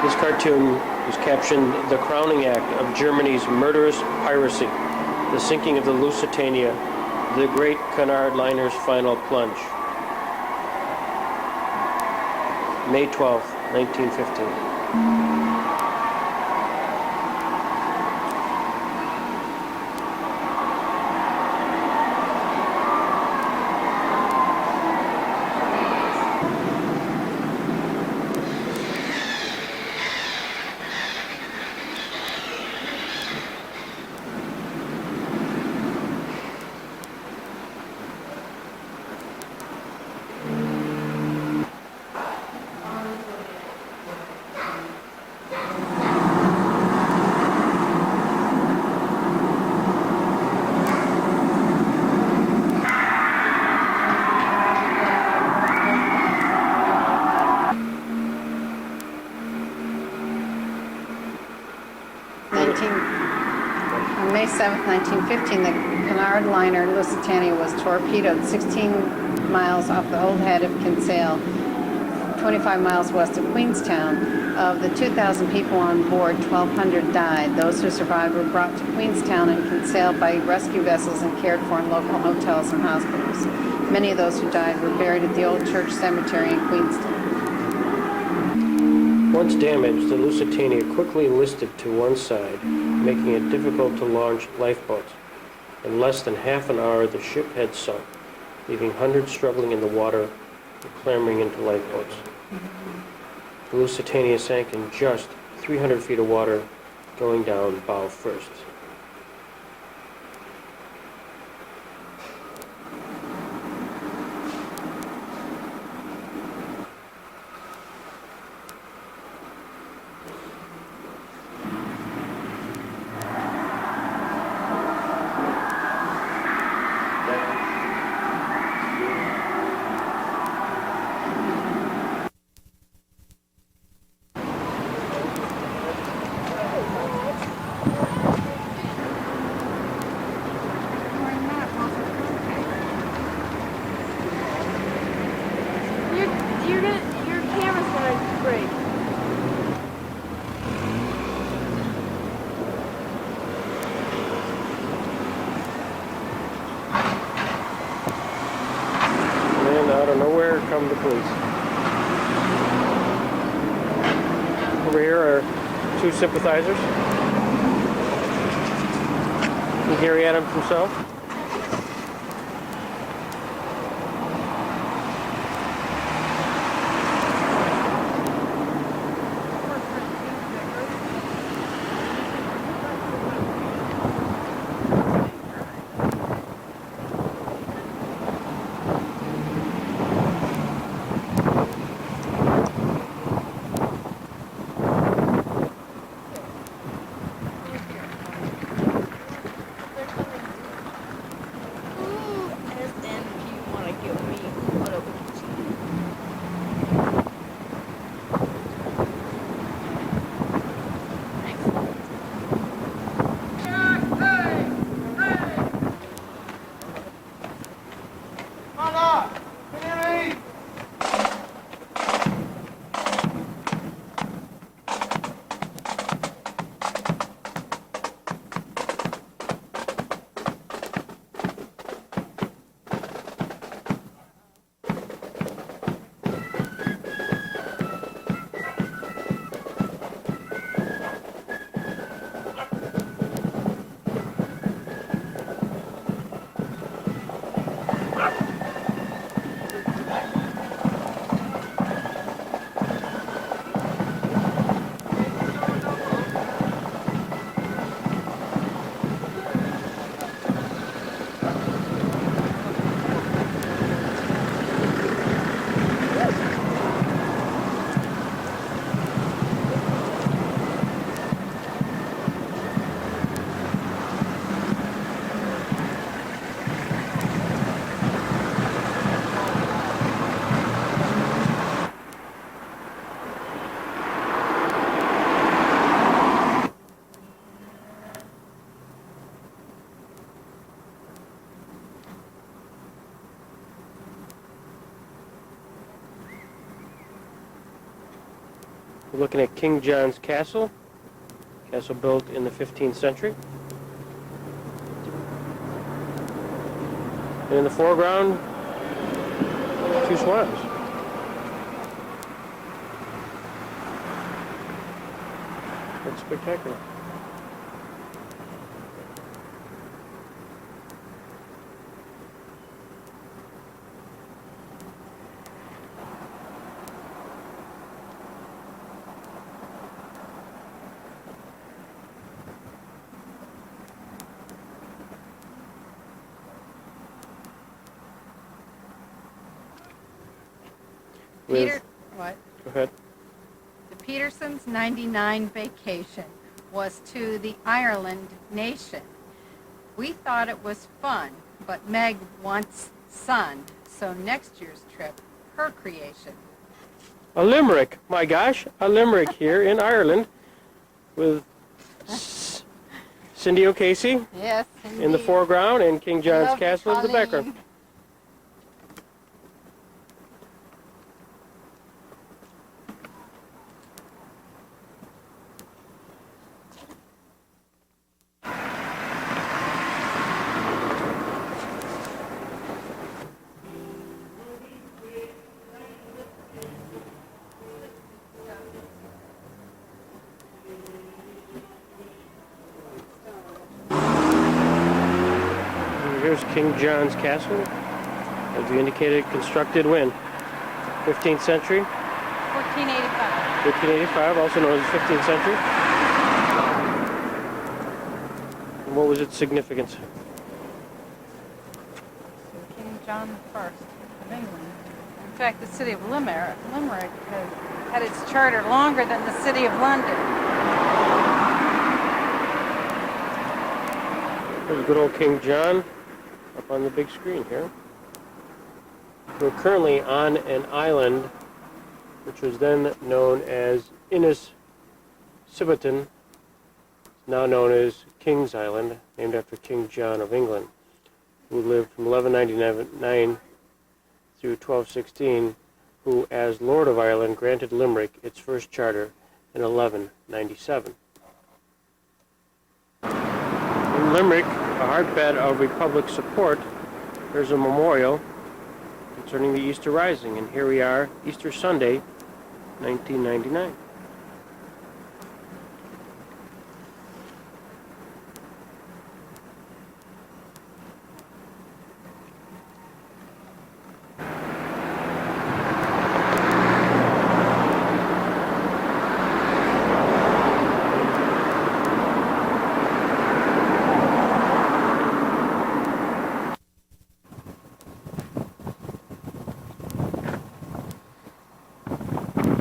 This cartoon is captioned "The Crowning Act of Germany's Murderous Piracy, the Sinking of the Lusitania, the Great Cunard Liner's Final Plunge." May 12, 1915. On May 7, 1915, the Cunard liner Lusitania was torpedoed 16 miles off the old head of Kinsale, 25 miles west of Queenstown. Of the 2,000 people on board, 1,200 died. Those who survived were brought to Queenstown and Kinsale by rescue vessels and cared for in local hotels and hospitals. Many of those who died were buried at the Old Church Cemetery in Queenstown. Once damaged, the Lusitania quickly listed to one side, making it difficult to launch lifeboats. In less than half an hour, the ship had sunk, leaving hundreds struggling in the water and clambering into lifeboats. The Lusitania sank in just 300 feet of water, going down bow first. Your camera's gonna break. And out of nowhere come the police. Over here are two sympathizers. And Gary Adams himself. We're looking at King John's Castle. Castle built in the 15th century. And in the foreground, two swans. That's spectacular. What? Go ahead. The Peterson's 99 vacation was to the Ireland nation. We thought it was fun, but Meg wants sun, so next year's trip, her creation. A limerick, my gosh, a limerick here in Ireland with Cindy O'Casey Yes, in the foreground and King John's Castle in the background. Here's King John's Castle, as we indicated, constructed when? 15th century? 1485. 1585, also known as the 15th century. And what was its significance? King John I of England. In fact, the city of Limerick had its charter longer than the city of London. There's good old King John up on the big screen here. We're currently on an island which was then known as Innis Civitan, now known as King's Island, named after King John of England, who lived from 1199 through 1216, who, as Lord of Ireland, granted Limerick its first charter in 1197. In Limerick, a heartbed of Republic support, there's a memorial concerning the Easter Rising, and here we are, Easter Sunday, 1999.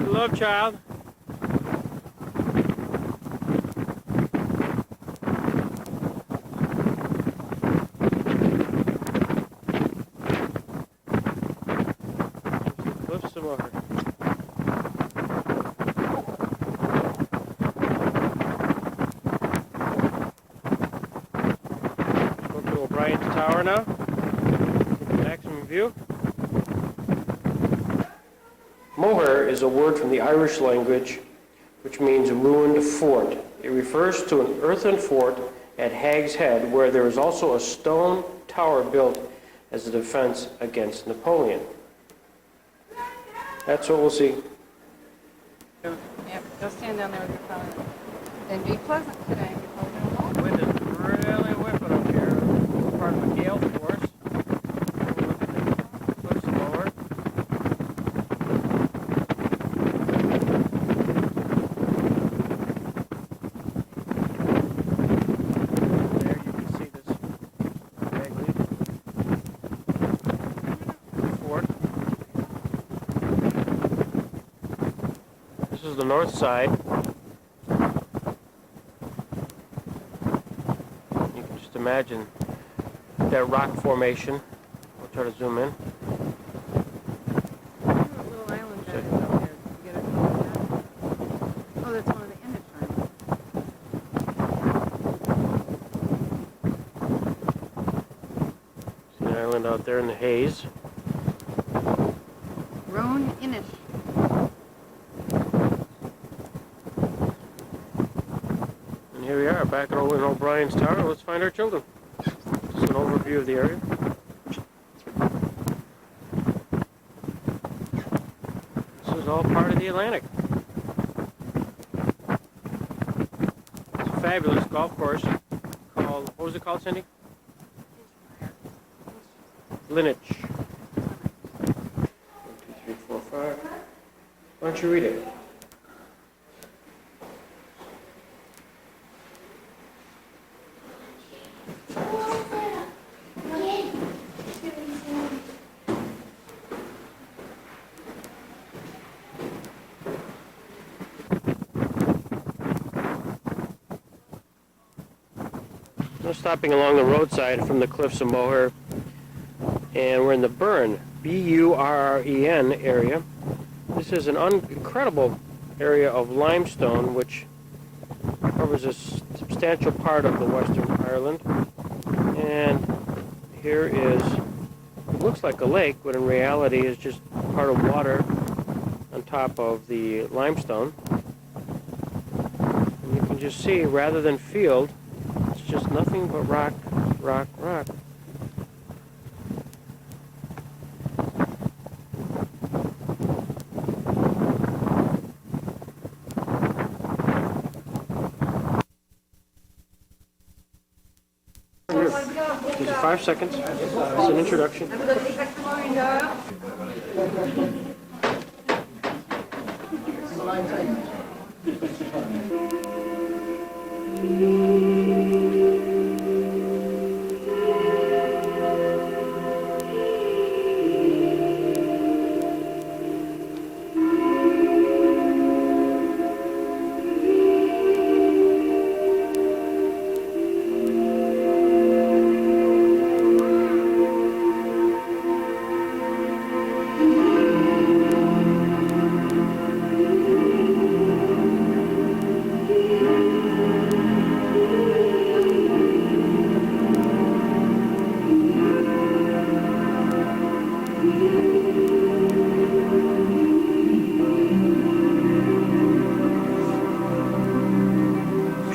Love, child. Lift some over. Go to O'Brien's Tower now. Maximum view. Moher is a word from the Irish language which means ruined fort. It refers to an earthen fort at Hag's Head where there is also a stone tower built as a defense against Napoleon. That's what we'll see. Yep, go stand down there with your phone. And be pleasant today. The wind is really whipping up here. It's part of a gale force. Cliffs lower. This is the north side. You can just imagine that rock formation. I'll try to zoom in. Little island that is out there. You get a oh, that's one of the Innis islands. See the island out there in the haze. Roan Innis. And here we are, back at O'Brien's Tower. Let's find our children. Just an overview of the area. This is all part of the Atlantic. It's a fabulous golf course called, what was it called, Cindy? Lineage. 1, 2, 3, 4, 5. Why don't you read it? We're stopping along the roadside from the cliffs of Moher, and we're in the Burren, B-U-R-R-E-N area. This is an incredible area of limestone which covers a substantial part of the Western Ireland. And here is, it looks like a lake, but in reality is just part of water on top of the limestone. And you can just see, rather than field, it's just nothing but rock, rock, rock. Gives you 5 seconds. It's an introduction. Everybody check the window.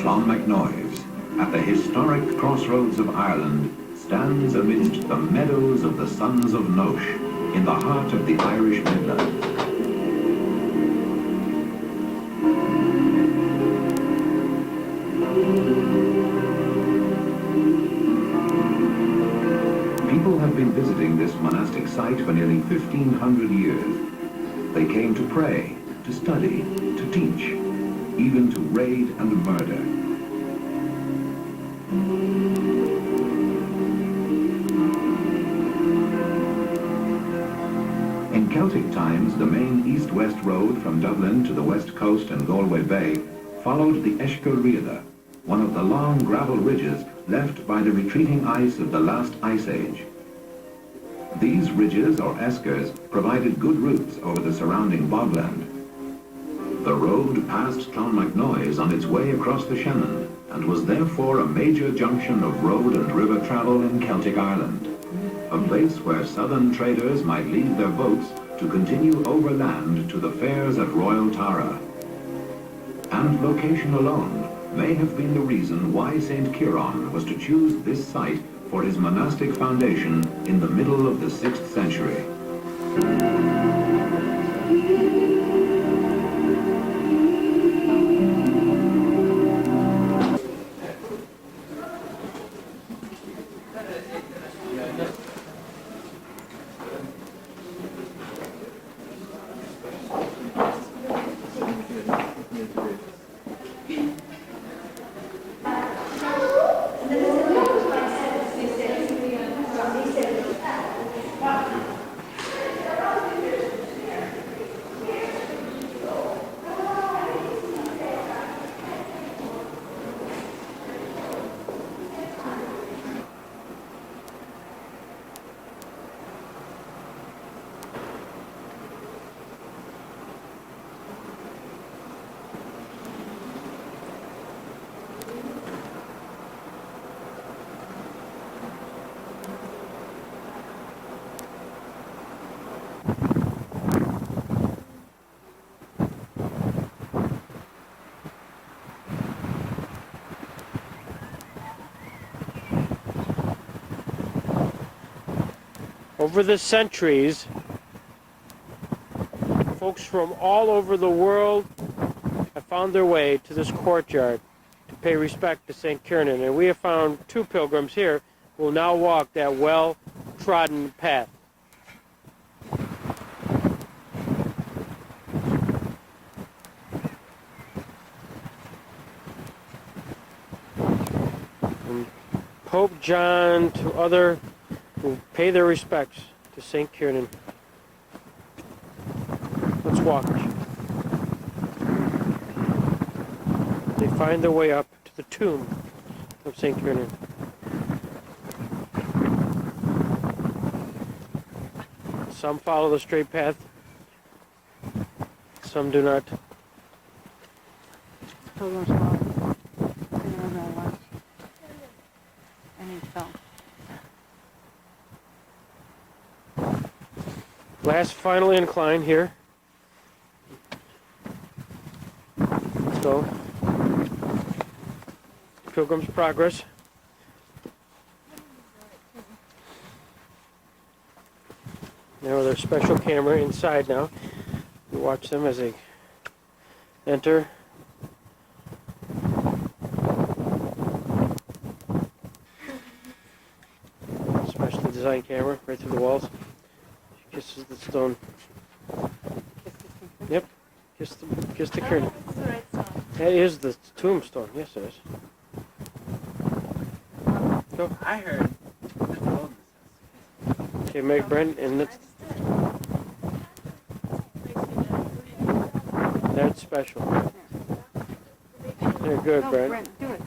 Clonmacnoise, at the historic crossroads of Ireland, stands amidst the meadows of the sons of Nosh, in the heart of the Irish Midlands. People have been visiting this monastic site for nearly 1,500 years. They came to pray, to study, to teach, even to raid and murder. In Celtic times, the main east-west road from Dublin to the west coast and Galway Bay followed the Eisce Riada, one of the long gravel ridges left by the retreating ice of the last ice age. These ridges, or eskers, provided good routes over the surrounding bogland. The road passed Clonmacnoise on its way across the Shannon and was therefore a major junction of road and river travel in Celtic Ireland, a place where southern traders might leave their boats to continue overland to the fairs at Royal Tara. And location alone may have been the reason why St. Ciarán was to choose this site for his monastic foundation in the middle of the 6th century. Over the centuries, folks from all over the world have found their way to this courtyard to pay respect to St. Ciarán, and we have found 2 pilgrims here who will now walk that well-trodden path. From Pope John to other who pay their respects to St. Ciarán. Let's walk. They find their way up to the tomb of St. Ciarán. Some follow the straight path, some do not. Pilgrim's Walk. And he fell. Last final incline here. Let's go. Pilgrim's Progress. Now with our special camera inside now. We watch them as they enter. design camera right through the walls. She kisses the stone. Yep. Kiss the curtain. This is the right stone. That is the tombstone. Yes, it is. Go. I heard. Okay, Meg, Brent, and that's special. You're good, No, Brent. Brent, do it.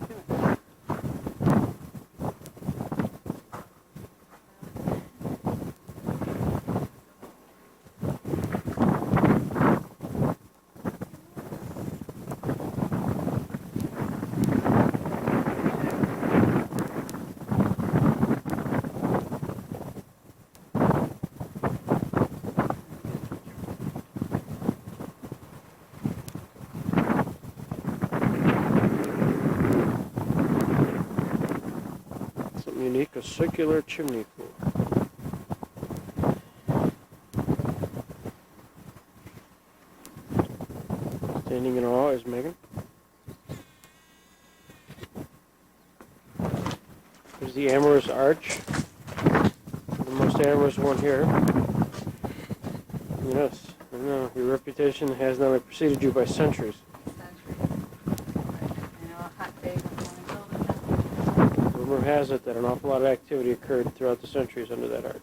Something unique, a circular chimney pool. Standing in awe is Megan. There's the amorous arch. The most amorous one here. Yes, I know. Your reputation has not only preceded you by centuries. Rumor has it that an awful lot of activity occurred throughout the centuries under that arch.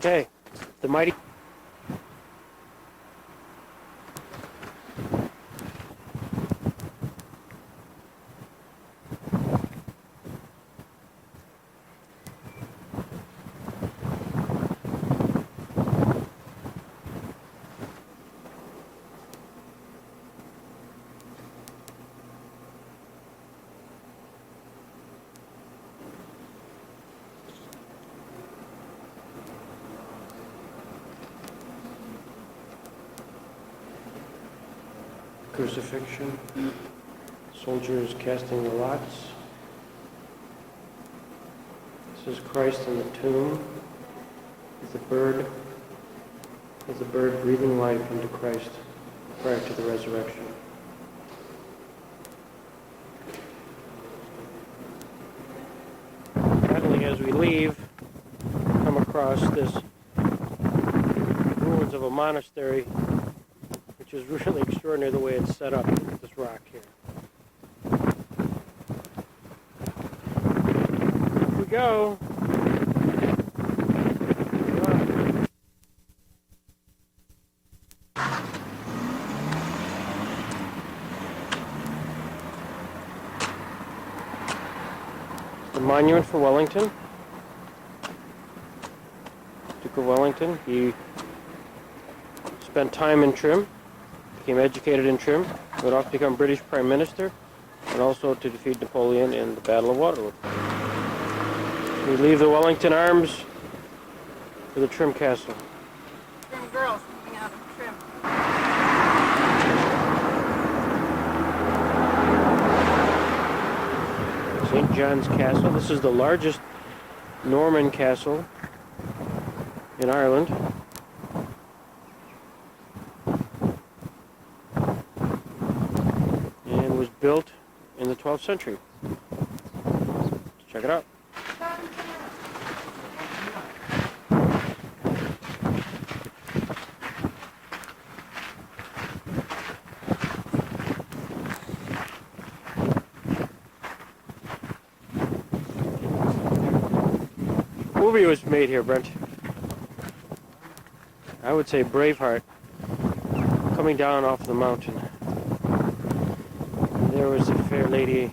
Okay, the mighty... Crucifixion, soldiers casting the lots. This is Christ in the tomb. Is the bird breathing life into Christ prior to the resurrection. Finally, as we leave, come across this ruins of a monastery, which is really extraordinary the way it's set up, this rock here. Here we go. The monument for Wellington. Duke of Wellington. He spent time in Trim. Became educated in Trim, went off to become British Prime Minister, and also to defeat Napoleon in the Battle of Waterloo. We leave the Wellington Arms for the Trim Castle. Trim girls coming out of Trim. St. John's Castle. This is the largest Norman castle in Ireland. Built in the 12th century. Let's check it out. Movie was made here, Brent. I would say Braveheart, coming down off the mountain. There was a fair lady.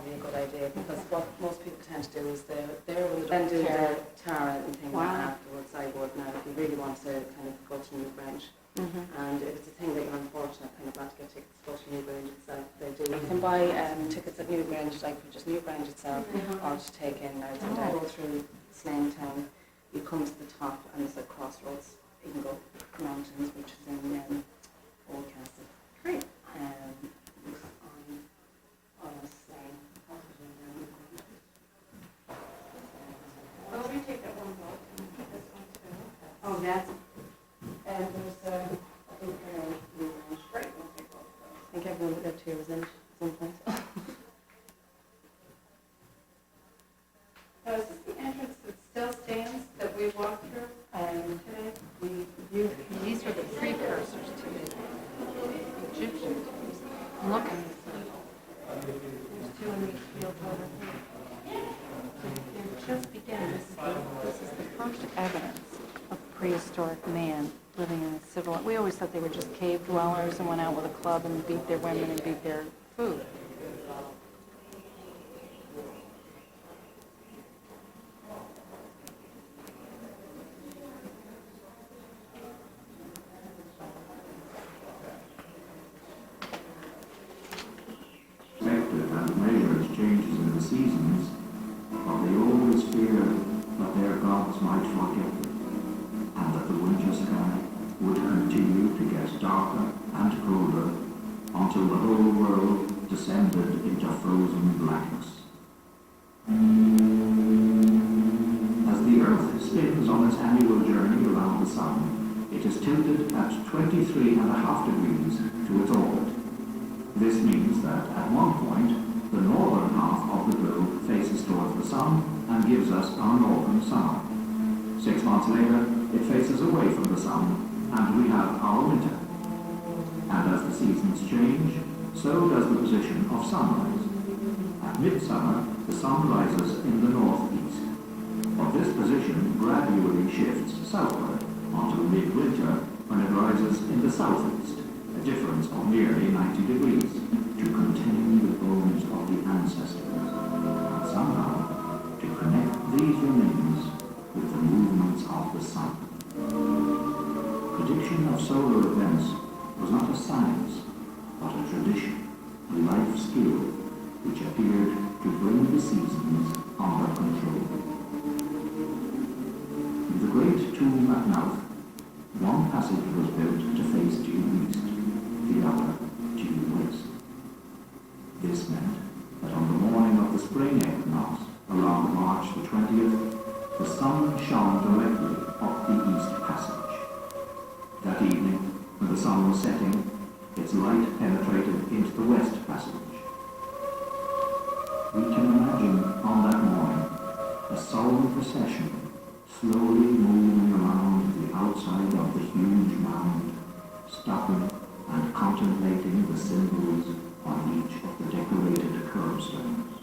probably a good idea, because what most people tend to do is they're with then do their tara and things afterwards. I would now, if you really want to kind of go to Newgrange. And if it's a thing that you're unfortunate, kind of not to get tickets to go to Newgrange itself, they do. You can buy tickets at Newgrange, like for just Newgrange itself, or to take in now. So go through Slane Town, you come to the top, and there's a crossroads. You can go mountains, which is in Old Castle. Great. Well, we take that one boat and keep this one too. Oh, that's, and there's, I think, great, we'll take both of those. I think everyone will go to is in some point. So is this the entrance that still stands that we walked through today? These are the precursors to the Egyptian tombs. Look at this. There's two in each field over here. So they're just beginning. This is the first evidence of prehistoric man living in a civilized. We always thought they were just cave dwellers and went out with a club and beat their women and beat their food. And measures changes in the seasons, but they always feared that their gods might forget them, and that the winter sky would continue to get darker and colder until the whole world descended into frozen blackness. As the Earth spins on its annual journey around the Sun, it is tilted at 23.5 degrees to its orbit. This means that at one point, the northern half of the globe faces towards the Sun and gives us our northern summer. 6 months later, it faces away from the Sun, and we have our winter. And as the seasons change, so does the position of sunrise. At midsummer, the sun rises in the northeast, but this position gradually shifts southward until midwinter, when it rises in the southeast, a difference of nearly 90 degrees, to contain the bones of the ancestors, and somehow to connect these remains with the movements of the sun. Prediction of solar events was not a science, but a tradition, a life skill, which appeared to bring the seasons under control. In the great tomb at Knowth, one passage was built to face due east, the other due west. This meant that on the morning of the spring equinox, around March the 20th, the sun shone directly up the east passage. That evening, when the sun was setting, its light penetrated into the west passage. We can imagine on that morning a solemn procession slowly moving around the outside of the huge mound, stopping and contemplating the symbols on each of the decorated curbstones.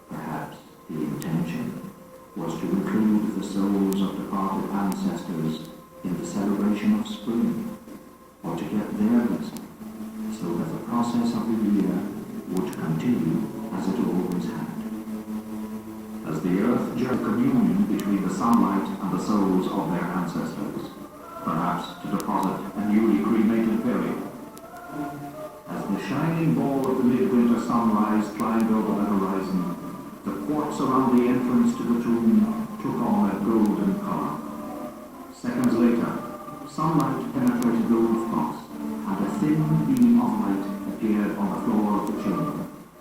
Perhaps the intention was to include the souls of departed ancestors in the celebration of spring, or to get their blessing, so that the process of the year would continue as it always had. As the earth journeyed communion between the sunlight and the souls of their ancestors, perhaps to deposit a newly cremated burial. As the shining ball of the midwinter sunrise climbed over the horizon, the quartz around the entrance to the tomb took on a golden color. Seconds later, sunlight penetrated the roof box, and a thin beam of light appeared on the floor of the chamber,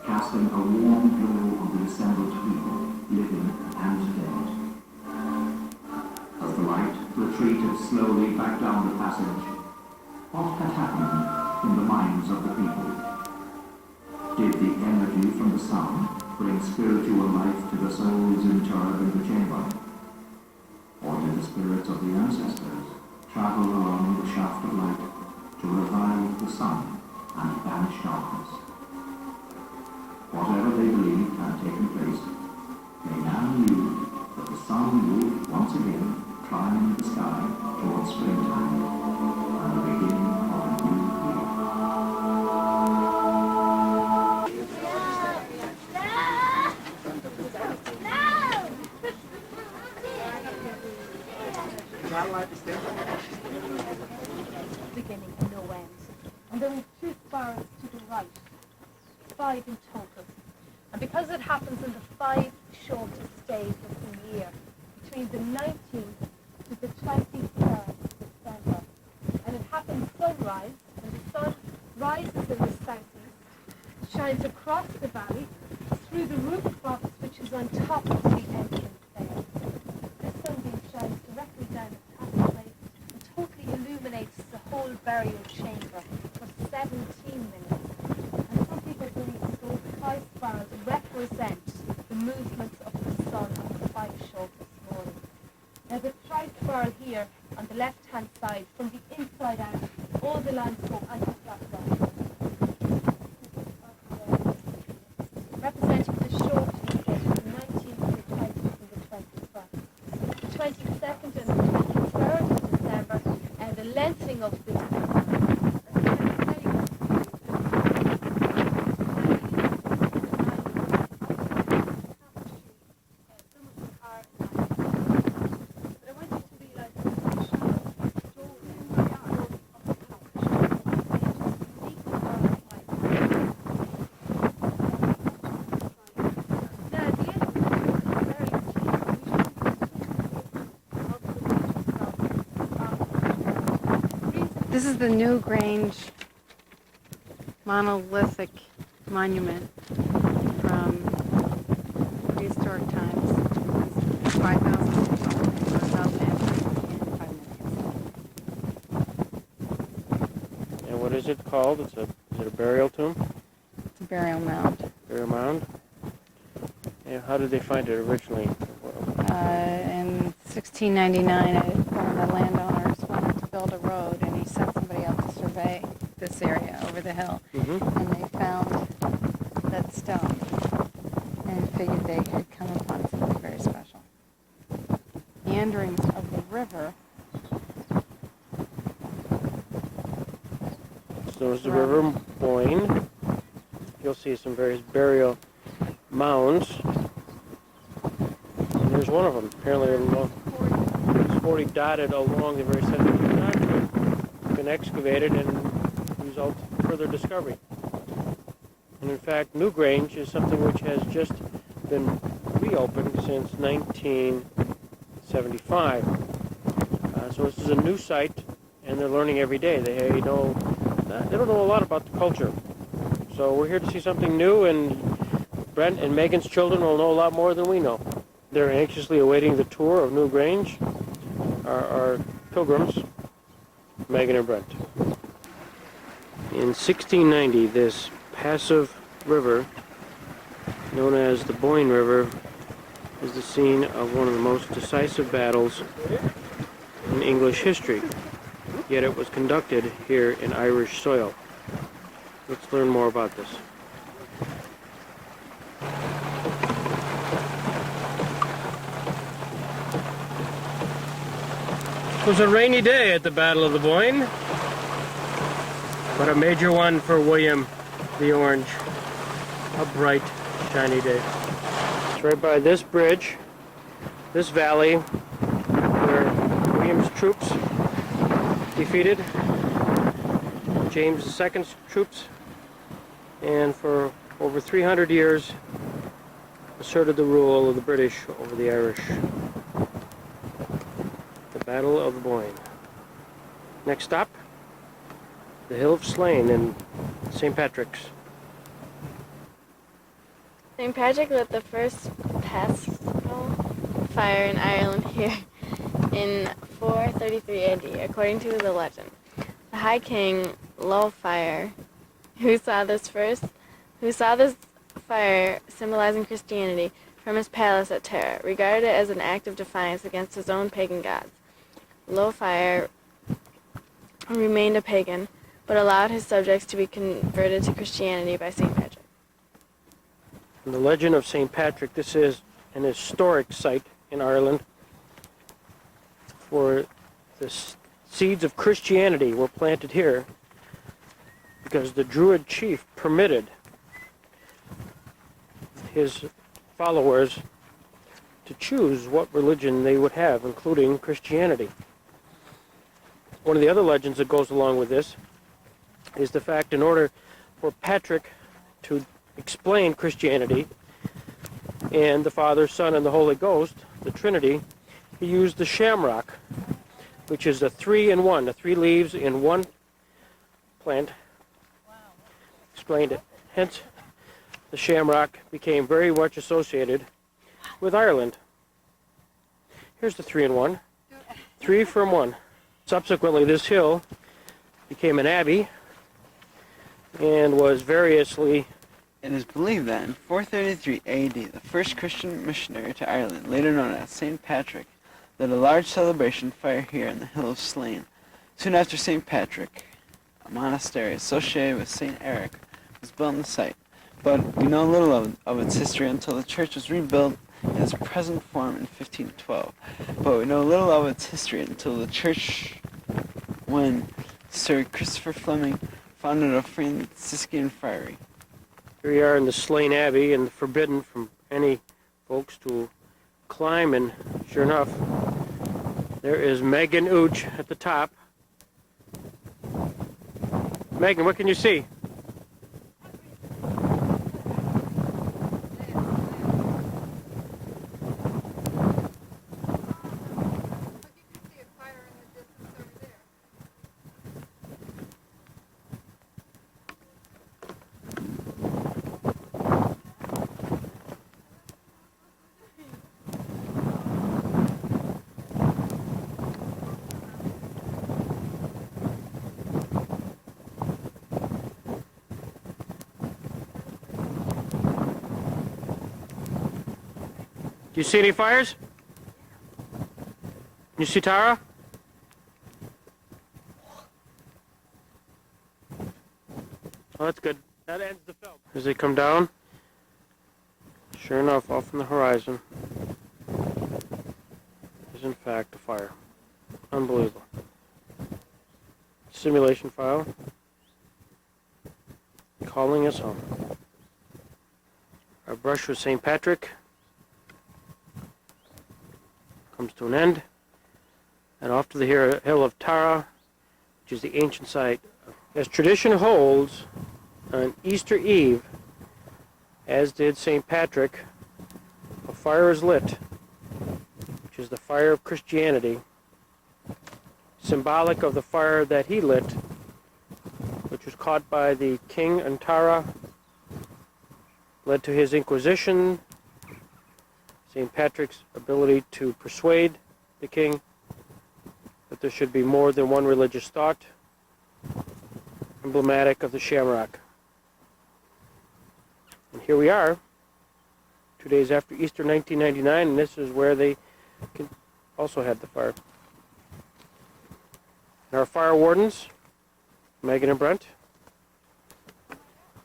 casting a warm glow on the assembled people, living and dead. As the light retreated slowly back down the passage, what had happened in the minds of the people? Did the energy from the sun bring spiritual life to the souls interred in the chamber? Or did the spirits of the ancestors travel along the shaft of light to revive the sun and banish darkness? Whatever they believed had taken place, they now knew that the sun would once again climb the sky towards springtime and the beginning of a new year. height. 5 in total. And because it happens in the 5 shortest days of the year, between the 19th to the 23rd of December, and it happens sunrise, when the sun rises in the southeast, shines across the valley, through the roof box which is on top of the entrance there. This sunbeam shines directly down the passageway and totally illuminates the whole burial chamber for 17 minutes. And some people believe that those 5 spirals represent the movements of the sun on the 5 shortest mornings. Now the 5 spiral here on the left-hand side, from the inside out, all the lines go anti-clockwise, representing the shortest days, the 19th, the 20th, and the 21st. The 22nd and the 23rd of December, and the lengthening of the This is the New Grange monolithic monument from prehistoric times. 5,000 And what is it called? Is it a burial tomb? It's a burial mound. Burial mound? And how did they find it originally? In 1699, one of the landowners wanted to build a road, and he sent somebody out to survey this area over the hill. And they found that stone and figured they had come upon something very special. Meanderings of the river. So is the river Boyne. You'll see some various burial mounds. And there's one of them. Apparently there's 40 dotted along the very center of the document. Been excavated and result further discovery. And in fact, New Grange is something which has just been reopened since 1975. So this is a new site, and they're learning every day. They don't know a lot about the culture. So we're here to see something new, and Brent and Megan's children will know a lot more than we know. They're anxiously awaiting the tour of New Grange, our pilgrims, Megan and Brent. In 1690, this passive river, known as the Boyne River, is the scene of one of the most decisive battles in English history. Yet it was conducted here in Irish soil. Let's learn more about this. It was a rainy day at the Battle of the Boyne, but a major one for William the Orange. A bright, shiny day. It's right by this bridge, this valley, where William's troops defeated James II's troops, and for over 300 years asserted the rule of the British over the Irish. The Battle of the Boyne. Next stop, the Hill of Slane in St. Patrick's. St. Patrick lit the first paschal fire in Ireland here in 433 AD, according to the legend. The High King Lowfire, who saw this fire symbolizing Christianity from his palace at Tara, regarded it as an act of defiance against his own pagan gods. Lowfire remained a pagan, but allowed his subjects to be converted to Christianity by St. Patrick. And the legend of St. Patrick, this is an historic site in Ireland, for the seeds of Christianity were planted here because the Druid chief permitted his followers to choose what religion they would have, including Christianity. One of the other legends that goes along with this is the fact, in order for Patrick to explain Christianity and the Father, Son, and the Holy Ghost, the Trinity, he used the shamrock, which is a 3-in-1, the 3 leaves in one plant. Explained it. Hence, the shamrock became very much associated with Ireland. Here's the 3-in-1. 3 from 1. Subsequently, this hill became an abbey and was variously... It is believed that in 433 AD, the first Christian missionary to Ireland, later known as St. Patrick, led a large celebration fire here in the Hill of Slane. Soon after St. Patrick, a monastery associated with St. Eric was built on the site, but we know little of its history until the church was rebuilt in its present form in 1512. But we know little of its history until the church when Sir Christopher Fleming founded a Franciscan friary. Here we are in the Slane Abbey, and forbidden from any folks to climb, and sure enough, there is Megan Ooch at the top. Megan, what can you see? Do you see any fires? You see Tara? Oh, that's good. That ends the film. As they come down, sure enough, off in the horizon is in fact a fire. Unbelievable. Simulation file calling us home. Our brush with St. Patrick comes to an end, and off to the hill of Tara, which is the ancient site. As tradition holds, on Easter Eve, as did St. Patrick, a fire is lit, which is the fire of Christianity, symbolic of the fire that he lit, which was caught by the king in Tara, led to his inquisition, St. Patrick's ability to persuade the king that there should be more than one religious thought, emblematic of the shamrock. And here we are, 2 days after Easter 1999, and this is where they also had the fire. And our fire wardens, Megan and Brent,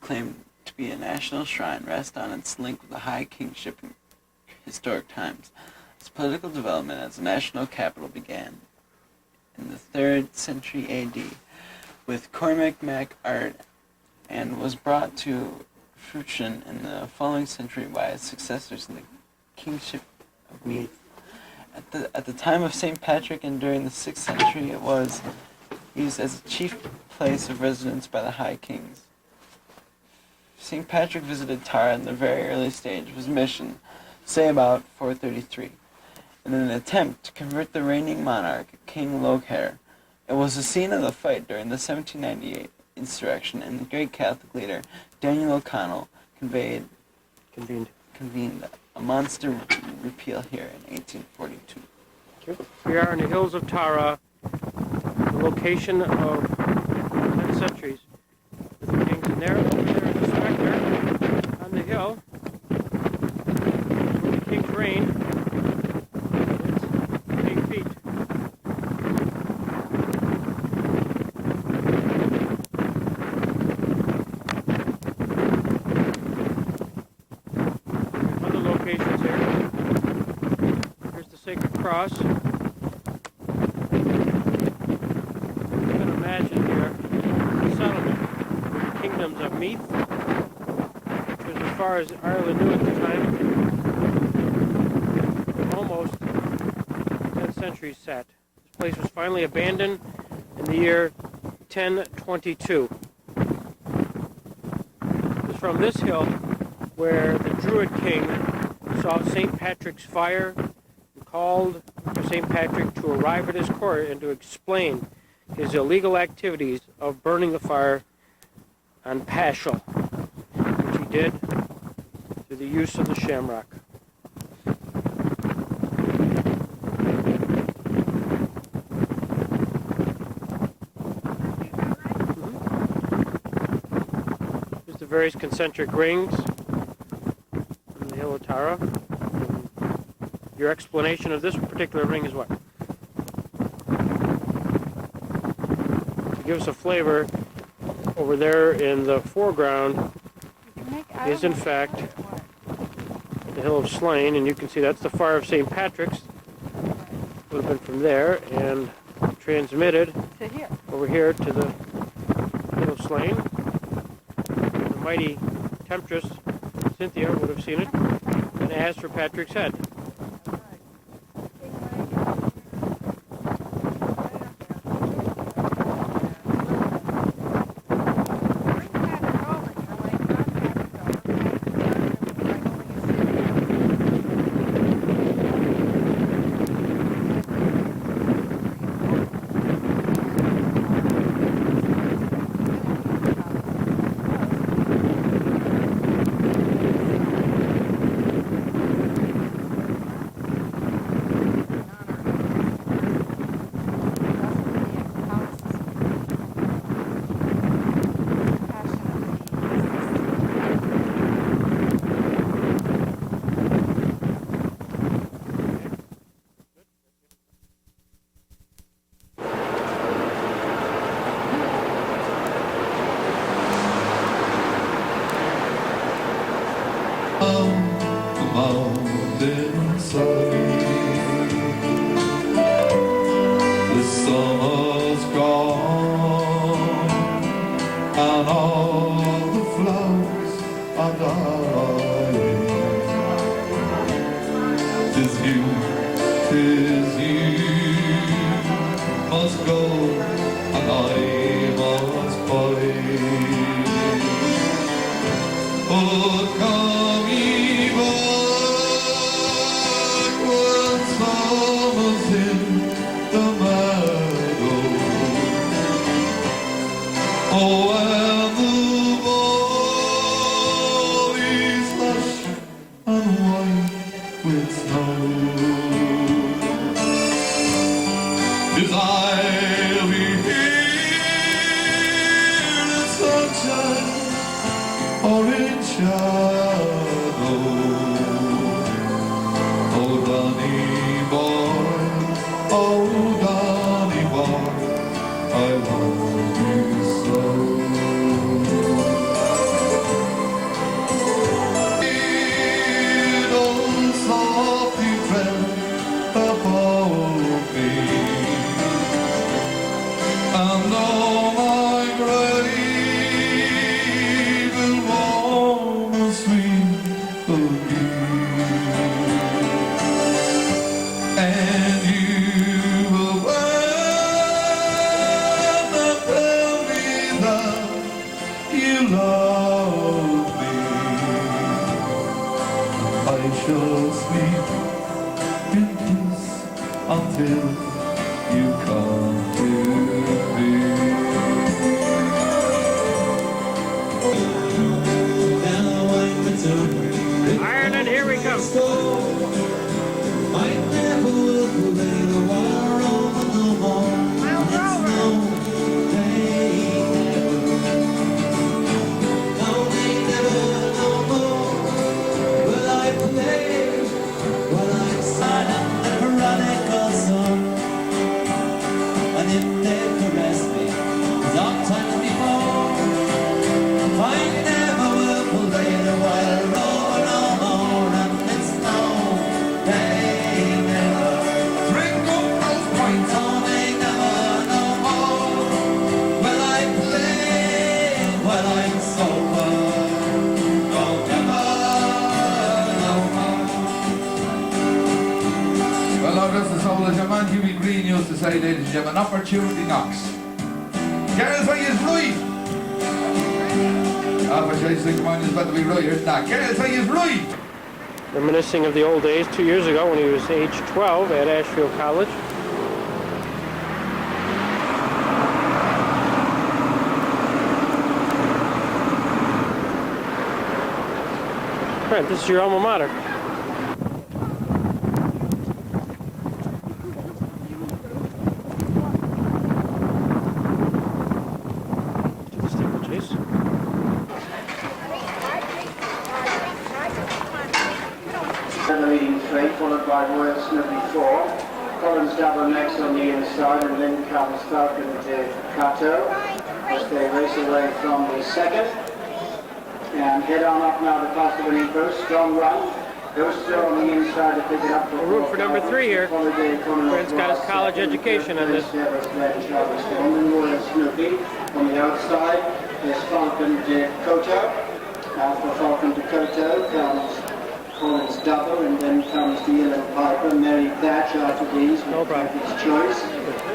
claimed to be a national shrine, rest on its link with the high kingship in historic times. Its political development as a national capital began in the 3rd century AD with Cormac Mac Art and was brought to fruition in the following century by its successors in the kingship of Meath. At the time of St. Patrick and during the 6th century, it was used as a chief place of residence by the high kings. St. Patrick visited Tara in the very early stage of his mission, say about 433, in an attempt to convert the reigning monarch, King Loghaire. It was the scene of the fight during the 1798 insurrection, and the great Catholic leader, Daniel O'Connell, convened a monster repeal here in 1842. We are in the hills of Tara, the location of 10 centuries with the kings, and there is the specter on the hill where the king's reign. It's 8 feet. Other locations here. Here's the sacred cross. Kingdoms of Meath, which was as far as Ireland knew at the time, almost 10 centuries sat. This place was finally abandoned in the year 1022. from this hill where the Druid king saw St. Patrick's fire and called for St. Patrick to arrive at his court and to explain his illegal activities of burning the fire on Paschal, which he did through the use of the shamrock. There's the various concentric rings on the hill of Tara. And your explanation of this particular ring is what? To give us a flavor, over there in the foreground is in fact the Hill of Slain, and you can see that's the fire of St. Patrick's. Would have been from there and transmitted To here. over here to the Hill of Slain. The mighty temptress Cynthia would have seen it and asked for Patrick's head. The summer's gone and all the flowers are dying. 'Tis you must go and I must bide. Oh, come ye back when summer's in the meadow. Oh, and the valleys hush and white with snow. 'Cause I'll be here in sunshine or in shadow. Oh, Danny boy, oh, Danny boy, I love you so. Don't softly tread above me, and know my grave will warm and sweet will be. And you will wed and tell me that you love me. I shall sleep in peace until you come to me. Ireland, here we come. And if they caress me, sometimes before, I never will play the wild road no more, and it's no, they never drink up those points, oh, they never no more. Will I play while I'm sober? No, never, no more. Well, now this is all as your man Hughie Green used to say, ladies and gentlemen, opportunity knocks. Girls, are you right? half a chance to come on, is better be right here. Nah, can I say he's right? Reminiscing of the old days 2 years ago when he was age 12 at Ashfield College. Brent, this is your alma mater. To the steeplechase. Leading 3, followed by Royal Snoopy 4. Collins double next on the inside, and then comes Falcon de Cato as they race away from the second. And head on up now to past the winning post. Strong run. Goes still on the inside to pick it up. Room for number 3 here. Brent's got his college education on this. And then Royal Snoopy on the outside. There's Falcon de Cato. After Falcon de Cato comes Collins double, and then comes the Yellow Piper, Mary Thatch after these with Kathy's Choice.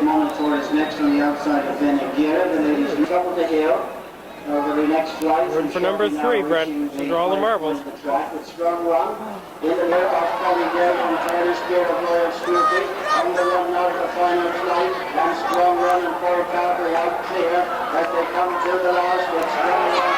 Monitor is next on the outside of Veneguera. The ladies on top of the hill. Over the next flight. Room for number 3, Brent. These are all the marbles. The track with strong run. In the middle of Polly Gale and Taylor Spear of Royal Snoopy. On the run now to the final flight. And strong run and Paul Carberry out clear as they come to the last with strong run.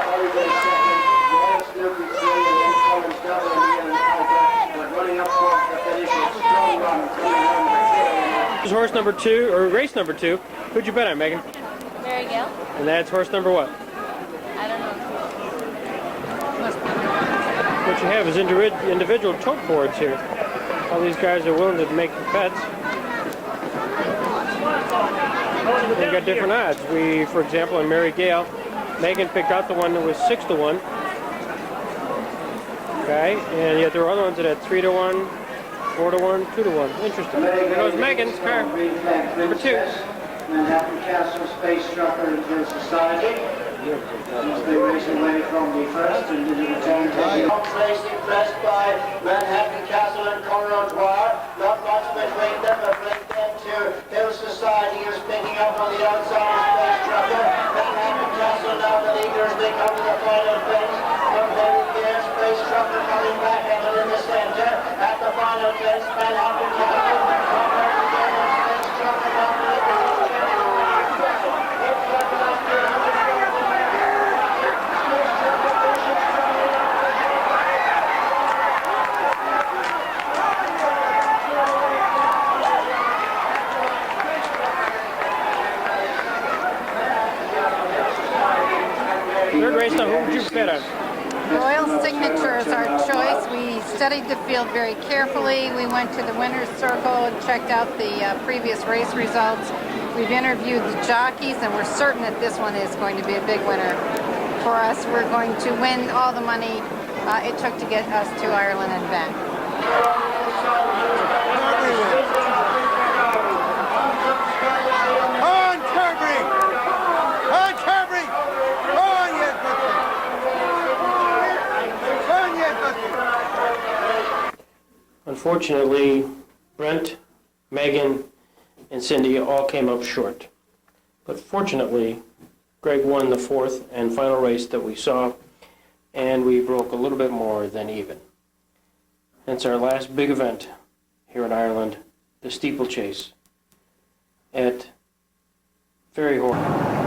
Polly Gale second. Royal Snoopy 3 and then Collins double and Ian Piper. But running up towards the finish with strong run. Coming home clear. This is horse number 2, or race number 2. Who'd you bet on, Megan? Mary Gale? And that's horse number what? I don't know. What you have is individual choke boards here. All these guys are willing to make the bets. They've got different odds. We, for example, in Mary Gale, Megan picked out the one that was 6-1. Okay, and yet there were other ones that had 3-1, 4-1, 2-1. Interesting. There goes Megan's car. Number 2. Manhattan Castle Space Trucker and Hill Society. As they race away from the first and did a return to the place impressed by Manhattan Castle and Conrad Dwyer. Not much between them, but bring them to Hill Society is picking up on the outside of Space Trucker. Manhattan Castle now the leader as they come to the final fence. From very clear, Space Trucker coming back at it in the center. At the final fence, Manhattan Castle, Conrad again, and Space Trucker down to the Third race now, who would you bet on? Royal Signature is our choice. We studied the field very carefully. We went to the winner's circle and checked out the previous race results. We've interviewed the jockeys, and we're certain that this one is going to be a big winner for us. We're going to win all the money it took to get us to Ireland and back. Unfortunately, Brent, Megan, and Cindy all came up short. But fortunately, Greg won the 4th and final race that we saw, and we broke a little bit more than even. Hence our last big event here in Ireland, the steeplechase at Ferryhorn.